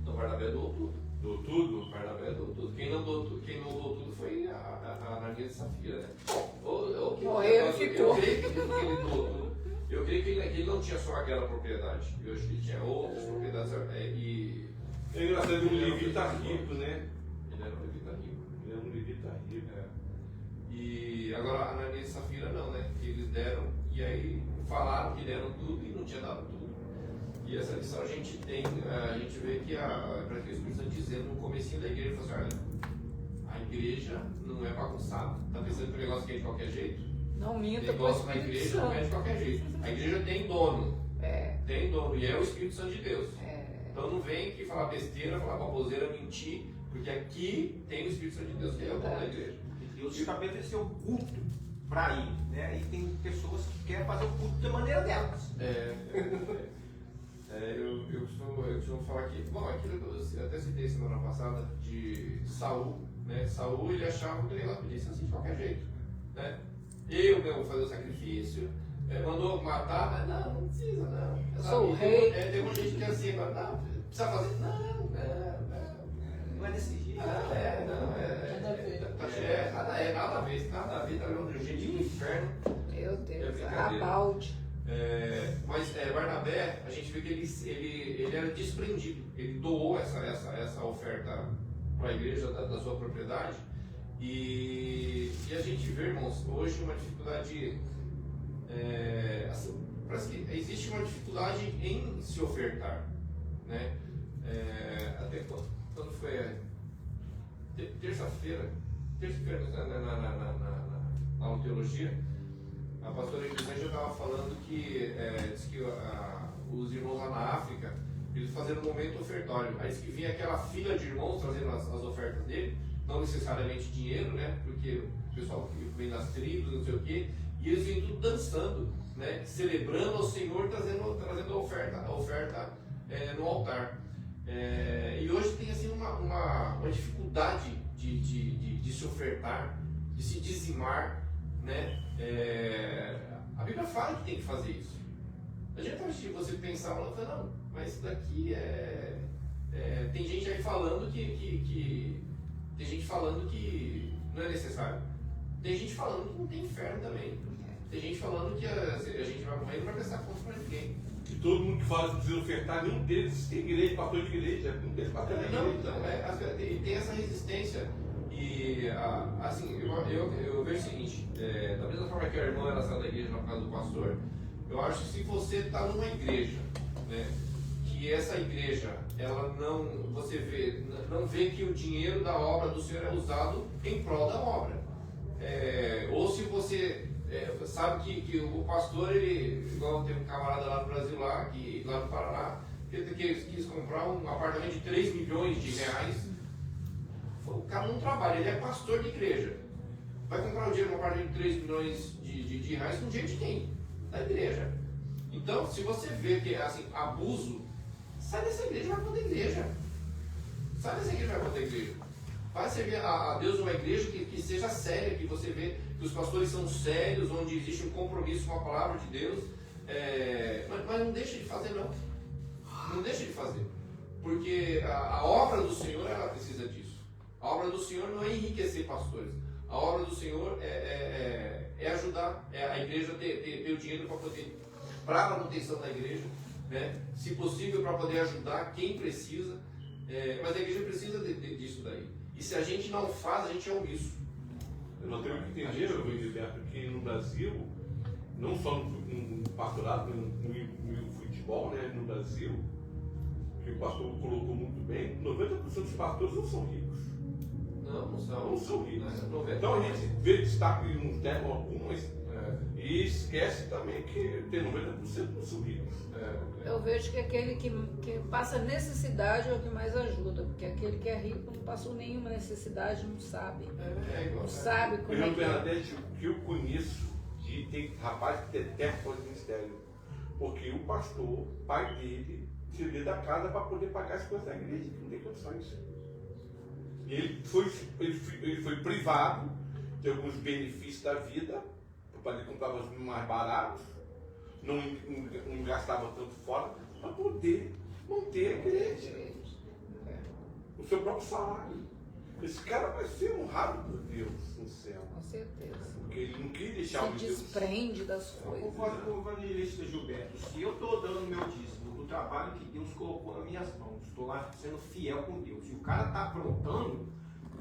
Então Barnabé doou tudo. Doou tudo? Barnabé doou tudo. Quem não doou tudo foi a Ananias e Safira, né? Morreu e ficou. Eu creio que ele doou tudo. Eu creio que ele não tinha só aquela propriedade. Eu acho que ele tinha outras propriedades e... É engraçado, ele é um levita rico, né? Ele era um levita rico. Ele é um levita rico. E agora Ananias e Safira não, né? Eles deram, e aí falaram que deram tudo e não tinha dado tudo. E essa lição a gente tem, a gente vê que para que o Espírito Santo dizendo no comecinho da igreja, ele falou assim, olha, a igreja não é bagunçada. Tá pensando que o negócio que é de qualquer jeito? Não O minta pro negócio na Espírito igreja não é de Santo. qualquer jeito. A igreja tem dono. Tem dono, e é o Espírito Santo de Deus. Então não vem aqui falar besteira, falar baboseira, mentir, porque aqui tem o Espírito Santo de Deus, que é o dono da igreja. Deus estabeleceu o culto para ir, né? E tem pessoas que querem fazer o culto da maneira delas. Eu costumo falar que, bom, aquilo que eu até citei semana passada de Saul, né? Saul ele achava que o negócio podia ser assim de qualquer jeito, né? Eu mesmo vou fazer o sacrifício, mandou matar, mas não precisa, não. Sou o rei. Tem um gente que é assim, mas não, precisa fazer, não. Não é desse jeito. Nada a ver, tá vendo um jeitinho do inferno. Meu Deus, brincadeira. abalde. Mas Barnabé, a gente vê que ele era desprendido, ele doou essa oferta para a igreja da sua propriedade e a gente vê, irmãos, hoje uma dificuldade, assim, parece que existe uma dificuldade em se ofertar, né? Até quando foi terça-feira na aula de teologia, a pastora Elisângela estava falando que diz que os irmãos lá na África, eles faziam um momento ofertório. Aí diz que vinha aquela fila de irmãos trazendo as ofertas dele, não necessariamente dinheiro, né? Porque o pessoal vem das tribos, não sei o quê, e eles vinham tudo dançando, né? Celebrando ao Senhor, trazendo a oferta altar. E hoje tem assim uma dificuldade de se ofertar, de se dizimar, né? A Bíblia fala que tem que fazer isso. A gente pode você pensar, não, mas isso daqui tem gente aí falando que tem gente falando que não é necessário. Tem gente falando que não tem inferno também. Tem gente falando que a gente vai morrer e não vai prestar conta para ninguém. E todo mundo que fala que precisa ofertar, nenhum deles tem igreja, pastor de igreja, nenhum deles pastor de igreja. Não, então, tem essa resistência. E assim, eu vejo o seguinte, da mesma forma que a irmã ela saiu da igreja na casa do pastor, eu acho que se você está numa igreja, né, que essa igreja ela não vê que o dinheiro da obra do Senhor é usado em prol da obra, ou se você sabe que o pastor, ele, igual tem um camarada lá no Brasil, lá no Paraná, que quis comprar um apartamento de 3 milhões de reais. O cara não trabalha, ele é pastor de igreja. Vai comprar o dinheiro num apartamento de 3 milhões de reais com dinheiro de quem? Da igreja. Então, se você vê que assim, abuso, sai dessa igreja e vai para outra igreja. Sai dessa igreja e vai para outra igreja. Vai servir a Deus numa igreja que seja séria, que você vê que os pastores são sérios, onde existe um compromisso com a palavra de Deus. Mas não deixa de fazer, não. Não deixa de fazer. Porque a obra do Senhor, ela precisa disso. A obra do Senhor não é enriquecer pastores. A obra do Senhor é ajudar a igreja a ter o dinheiro para a manutenção da igreja, né? Se possível, para poder ajudar quem precisa. Mas a igreja precisa disso daí. E se a gente não faz, a gente é omisso. Nós temos que entender, Gilberto, que no Brasil, não só no pastorado, no futebol, né, no Brasil, que o pastor colocou muito bem, 90% dos pastores não são ricos. Não são ricos. Não, então a gente vê destaque em uns 10 algumas e esquece também que tem 90% não são ricos. Eu vejo que aquele que passa necessidade é o que mais ajuda, porque aquele que é rico não passou nenhuma necessidade, não sabe. Não sabe como é que é. Bernadette, o que eu conheço tem rapaz que tem tempo de ministério, porque o pastor, pai dele, tirou da casa para poder pagar as coisas da igreja, que não tem condições. E ele foi privado de alguns benefícios da vida, para ele comprar os mais baratos, não gastava tanto fora, para poder manter a igreja. O seu próprio salário. Esse cara vai ser honrado por Deus no céu. Com certeza. Porque ele não queria deixar o Se Deus. desprende das coisas. O evangelista Gilberto, se eu estou dando meu dízimo do trabalho que Deus colocou nas minhas mãos, estou lá sendo fiel com Deus, e o cara está aprontando,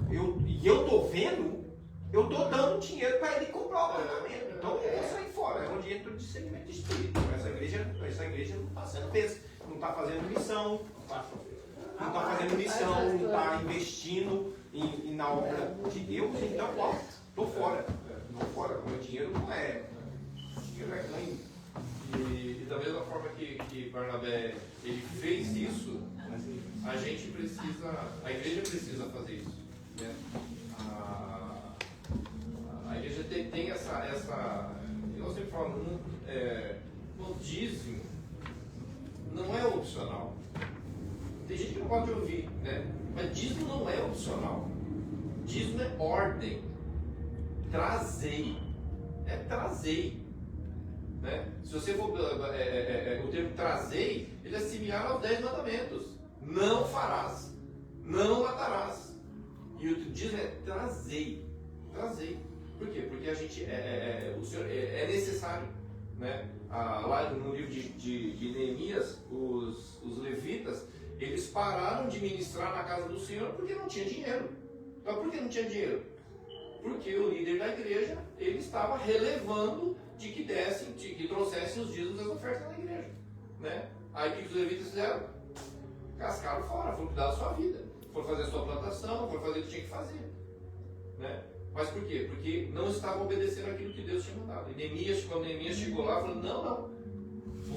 e eu estou vendo, eu estou dando dinheiro para ele comprar o apartamento. Então eu vou sair fora, é onde entra o discernimento espírita. Essa igreja não está sendo besta, não está fazendo missão, não está investindo na obra de Deus, então ó, estou fora. O meu dinheiro não é. O dinheiro é ganho. E da mesma forma que Barnabé ele fez isso, a igreja precisa fazer isso, né? A igreja tem essa eu sempre falo, o dízimo não é opcional. Tem gente que não pode ouvir, né? Mas dízimo não é opcional. Dízimo é ordem. Trazei. Trazei. Né? Se você for o termo trazei, ele é similar aos 10 mandamentos. Não farás. Não matarás. E o dízimo é trazei. Trazei. Por quê? Porque a gente o Senhor é necessário. Né? Lá no livro de Neemias, os levitas, eles pararam de ministrar na casa do Senhor porque não tinha dinheiro. Mas por que não tinha dinheiro? Porque o líder da igreja, ele estava relevando de que trouxessem os dízimos das ofertas na igreja. Né? Aí o que os levitas fizeram? Cascaram fora, foram cuidar da sua vida. Foram fazer a sua plantação, foram fazer o que tinha que fazer. Né? Mas por quê? Porque não estavam obedecendo aquilo que Deus tinha mandado. E quando Neemias chegou lá, falou, não.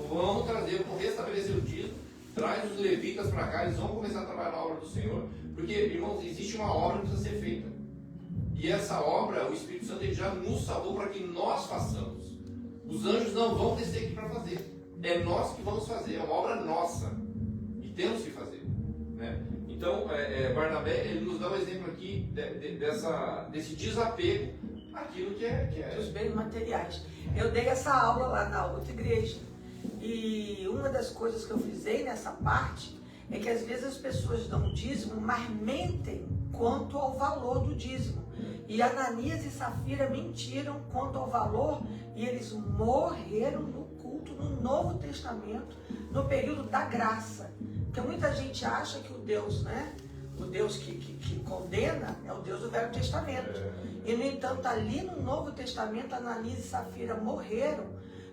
Vamos trazer, vamos restabelecer o dízimo, traz os levitas para cá, eles vão começar a trabalhar na obra do Senhor. Porque, irmãos, existe uma obra que precisa ser feita. E essa obra, o Espírito Santo ele já nos salvou para que nós façamos. Os anjos não vão descer aqui para fazer. É nós que vamos fazer, é uma obra nossa. E temos que fazer. Né? Então, Barnabé, ele nos dá um exemplo aqui desse desapego àquilo que é... Dos bens materiais. Eu dei essa aula lá na outra igreja. E uma das coisas que eu frisei nessa parte é que às vezes as pessoas dão dízimo, mas mentem quanto ao valor do dízimo. E Ananias e Safira mentiram quanto ao valor e eles morreram no culto, no Novo Testamento, no período da graça. Porque muita gente acha que o Deus, né? O Deus que condena é o Deus do Velho Testamento. E, no entanto, ali no Novo Testamento, Ananias e Safira morreram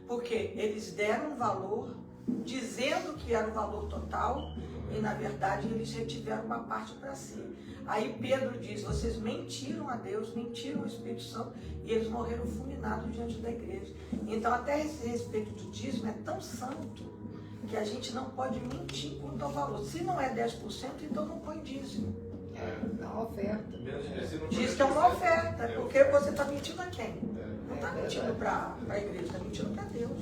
porque eles deram um valor, dizendo que era o valor total, e, na verdade, eles retiveram uma parte para si. Aí Pedro diz, vocês mentiram a Deus, mentiram ao Espírito Santo, e eles morreram fulminados diante da igreja. Então, até esse respeito do dízimo é tão santo, que a gente não pode mentir quanto ao valor. Se não é 10%, então não põe dízimo. É uma oferta. Diz que é uma oferta, porque você está mentindo a quem? Não está mentindo para a igreja, está mentindo para Deus.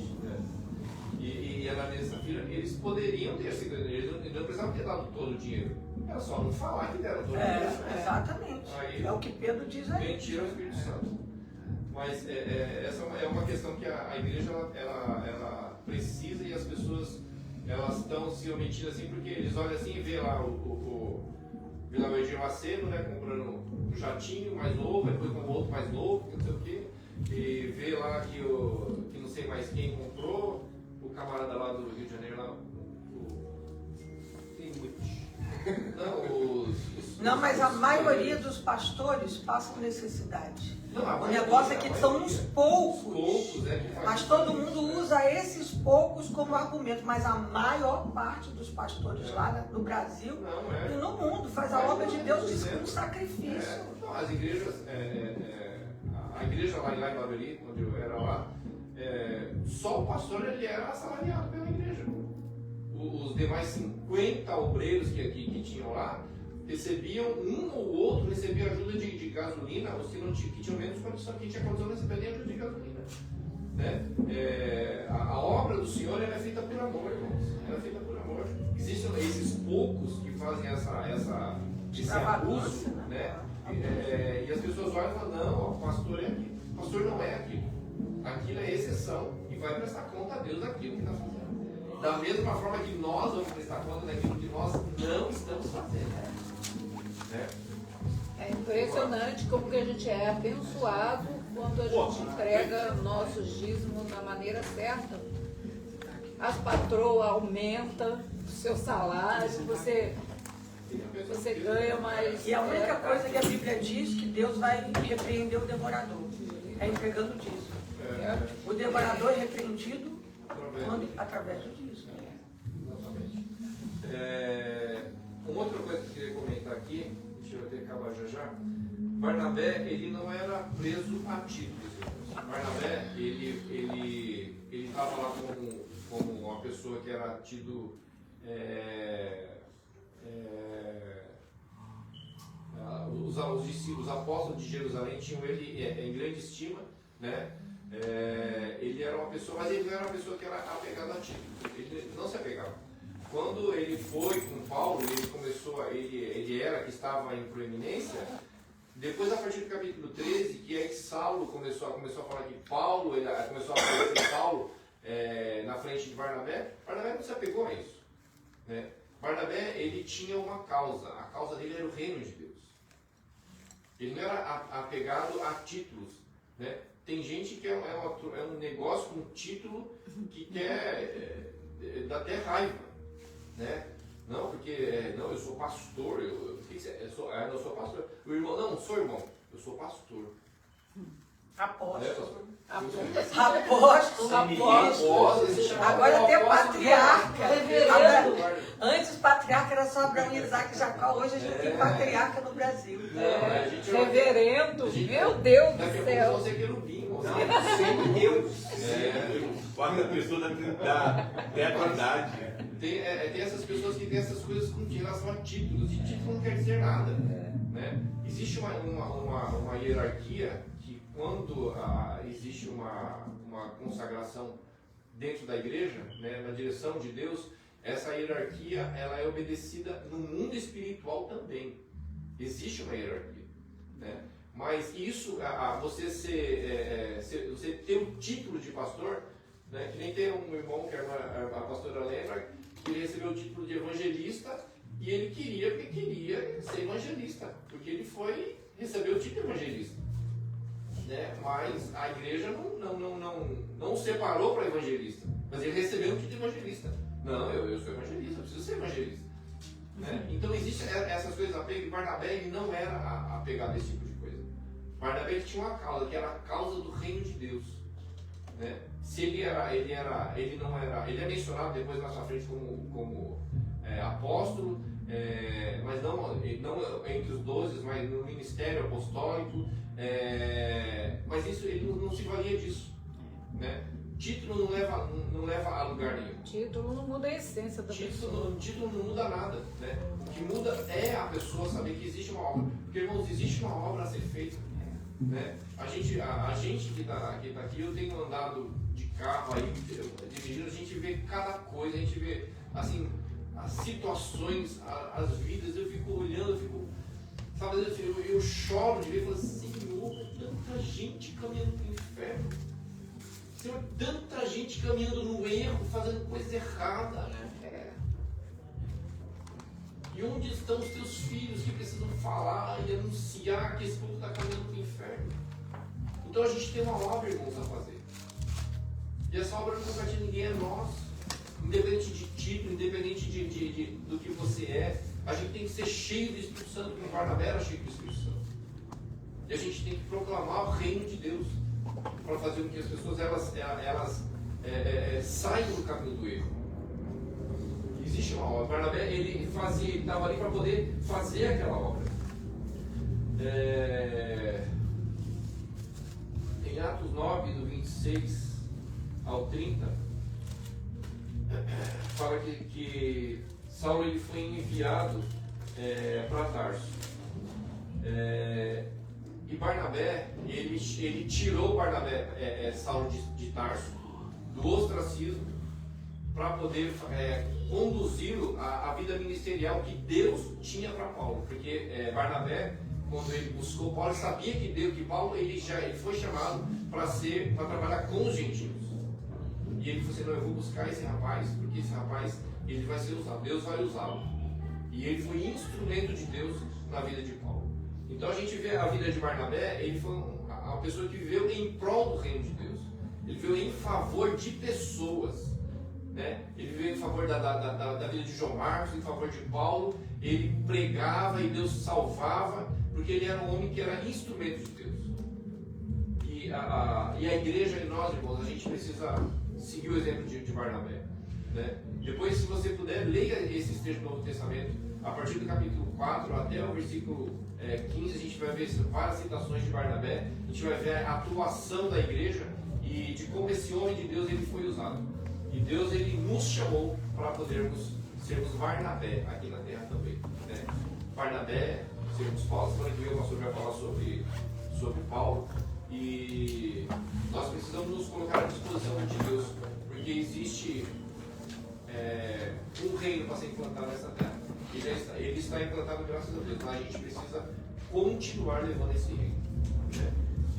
E Ananias e Safira, eles poderiam ter sido, eles não precisavam ter dado todo o dinheiro. Era só não falar que deram todo o dinheiro. Exatamente. Aí, é o que Pedro diz aí. Mentira ao Espírito Santo. Mas essa é uma questão que a igreja ela precisa, e as pessoas elas estão se omitindo assim, porque eles olham assim e vê lá o Edir Macedo, né, comprando um jatinho mais novo, depois com outro mais novo, não sei o quê, e vê lá que não sei mais quem comprou, o camarada lá do Rio de Janeiro lá, tem muitos. Não, mas a maioria dos pastores passam necessidade. Não, o negócio é que são uns poucos, mas todo mundo usa esses poucos como argumento, mas a maior parte dos pastores lá no Brasil e no mundo faz a obra de Deus com sacrifício. Não, as igrejas, a igreja lá em Barueri, onde eu era lá, só o pastor ele era assalariado pela igreja. Os demais 50 obreiros que tinham lá recebiam, um ou outro recebia ajuda de gasolina, os que tinham menos condição, quem tinha condição não recebia nem ajuda de gasolina. Né? A obra do Senhor ela é feita por amor, irmãos. Ela é feita por amor. Existem esses poucos que fazem esse abuso, né? E as pessoas olham e falam, não, o pastor é aquilo. O pastor não é aquilo. Aquilo é exceção e vai prestar conta a Deus daquilo que está fazendo. Da mesma forma que nós vamos prestar conta daquilo que nós não estamos fazendo. Né? É impressionante como que a gente é abençoado quando a gente entrega nossos dízimos da maneira certa. As patroas aumentam o seu salário, você ganha mais. E a única coisa que a Bíblia diz que Deus vai repreender o devorador é entregando o dízimo. O devorador é repreendido através do dízimo. Exatamente. Uma outra coisa que eu queria comentar aqui, deixa eu até acabar já. Barnabé, ele não era preso a títulos. Barnabé, ele estava lá como uma pessoa que era tido os discípulos, os apóstolos de Jerusalém tinham ele em grande estima, né? Ele era uma pessoa, mas ele não era uma pessoa que era apegada a títulos. Ele não se apegava. Quando ele foi com Paulo, ele era que estava em proeminência. Depois, a partir do capítulo 13, que é que Saulo começou a falar que Paulo, ele começou a aparecer Paulo na frente de Barnabé. Barnabé não se apegou a isso, né? Barnabé, ele tinha uma causa. A causa dele era o reino de Deus. Ele não era apegado a títulos, né? Tem gente que é um negócio com título que quer dá até raiva, né? Não, porque não, eu sou pastor, eu sou pastor. O irmão, não sou irmão, eu sou pastor. Apóstolo. Apóstolo. Agora tem patriarca. Antes patriarca era só Abraão, Isaac e Jacó. Hoje a gente tem patriarca no Brasil. Reverendo, meu Deus do céu. Você querubim, Sem Deus. Quarta pessoa da Trindade. Tem essas pessoas que têm essas coisas com relação a títulos, e título não quer dizer nada. Né? Existe uma hierarquia que, quando existe uma consagração dentro da igreja, né, na direção de Deus, essa hierarquia ela é obedecida no mundo espiritual também. Existe uma hierarquia, né? Mas isso, você você ter o título de pastor, né? Que nem tem um irmão que a pastora lembra, que ele recebeu o título de evangelista e ele queria ser evangelista, porque ele recebeu o título de evangelista, né? Mas a igreja não o separou para evangelista, mas ele recebeu o título de evangelista. Não, eu sou evangelista, eu preciso ser evangelista. Né? Então existem essas coisas apego, e Barnabé ele não era apegado a esse tipo de coisa. Barnabé ele tinha uma causa, que era a causa do reino de Deus. Né? Se ele é mencionado depois na sua frente como apóstolo, mas não entre os 12, mas no ministério apostólico, mas isso ele não se valia disso. Né? Título não leva a lugar nenhum. Título não muda a essência da pessoa. Título não muda nada, né? O que muda é a pessoa saber que existe uma obra. Porque, irmãos, existe uma obra a ser feita. Né? A gente que está aqui, eu tenho andado de carro aí, dirigindo, a gente vê cada coisa, a gente vê, assim, as situações, as vidas, eu fico olhando, sabe, eu choro de ver e falo, Senhor, tanta gente caminhando para o inferno. Senhor, tanta gente caminhando no erro, fazendo coisa errada. Né? E onde estão os teus filhos que precisam falar e anunciar que esse povo está caminhando para o inferno? Então a gente tem uma obra, irmãos, a fazer. E essa obra não compete a ninguém, é nós. Independente de título, independente do que você é, a gente tem que ser cheio do Espírito Santo, como Barnabé era cheio do Espírito Santo. E a gente tem que proclamar o reino de Deus, para fazer com que as pessoas saiam do caminho do erro. Existe uma obra. Barnabé ele estava ali para poder fazer aquela obra. Em Atos 9, do 26 ao 30, fala que Saulo ele foi enviado para Tarso. E Barnabé, ele tirou Saulo de Tarso do ostracismo para poder conduzi-lo à vida ministerial que Deus tinha para Paulo. Porque Barnabé, quando ele buscou Paulo, sabia que Paulo ele foi chamado para trabalhar com os gentios. E ele falou assim, não, eu vou buscar esse rapaz, porque esse rapaz ele vai ser usado, Deus vai usá-lo. E ele foi instrumento de Deus na vida de Paulo. Então a gente vê a vida de Barnabé, ele foi uma pessoa que viveu em prol do reino de Deus. Ele viveu em favor de pessoas. Né? Ele viveu em favor da vida de João Marcos, em favor de Paulo. Ele pregava e Deus salvava, porque ele era um homem que era instrumento de Deus. E a igreja e nós, irmãos, a gente precisa seguir o exemplo de Barnabé. Né? Depois, se você puder, leia esse texto do Novo Testamento, a partir do capítulo 4 até o versículo 15, a gente vai ver várias citações de Barnabé, a gente vai ver a atuação da igreja e de como esse homem de Deus ele foi usado. E Deus ele nos chamou para podermos sermos Barnabé aqui na terra também. Né? Barnabé, sermos Paulo, semana que vem o pastor vai falar sobre Paulo. E nós precisamos nos colocar à disposição de Deus, porque existe um reino para ser implantado nessa terra. Ele está implantado graças a Deus, mas a gente precisa continuar levando esse reino. Né?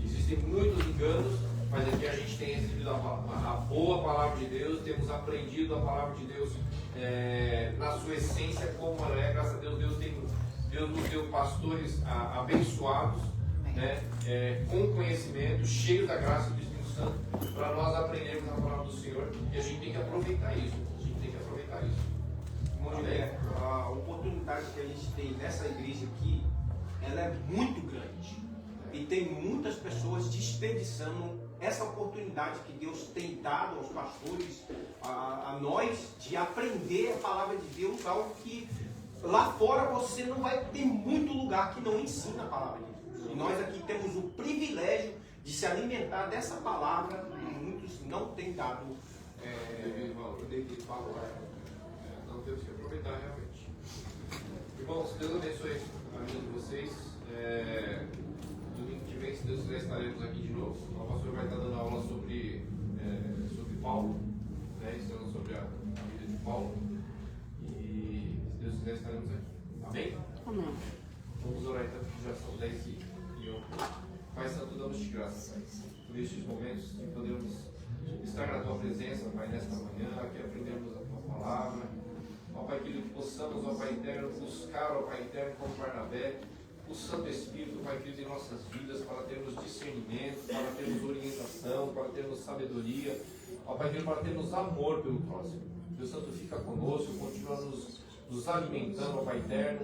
Existem muitos enganos, mas aqui a gente tem recebido a boa palavra de Deus, temos aprendido a palavra de Deus na sua essência como ela é. Graças a Deus, Deus nos deu pastores abençoados, né? Com conhecimento, cheios da graça do Espírito Santo, para nós aprendermos a palavra do Senhor, e a gente tem que aproveitar isso. A oportunidade que a gente tem nessa igreja aqui, ela é muito grande. E tem muitas pessoas desperdiçando essa oportunidade que Deus tem dado aos pastores, a nós, de aprender a palavra de Deus, algo que lá fora você não vai ter muito lugar que não ensina a palavra de Deus. E nós aqui temos o privilégio de se alimentar dessa palavra e muitos não têm dado o devido valor. Não temos que aproveitar realmente. Irmãos, Deus abençoe a vida de vocês. Domingo que vem, se Deus quiser, estaremos aqui de novo. O pastor vai estar dando aula sobre Paulo, né? Ensinando sobre a vida de Paulo. E se Deus quiser, estaremos aqui. Amém? Amém. Vamos orar então, porque já são 10h01. Pai Santo, damos-te graças por estes momentos de podermos estar na tua presença, Pai, nesta manhã, que aprendemos a tua palavra. Ó Pai querido, que possamos, ó Pai eterno, buscar, ó Pai eterno, como Barnabé, o Santo Espírito, Pai querido, em nossas vidas, para termos discernimento, para termos orientação, para termos sabedoria, ó Pai querido, para termos amor pelo próximo. Deus Santo, fica conosco, continua nos alimentando, ó Pai eterno.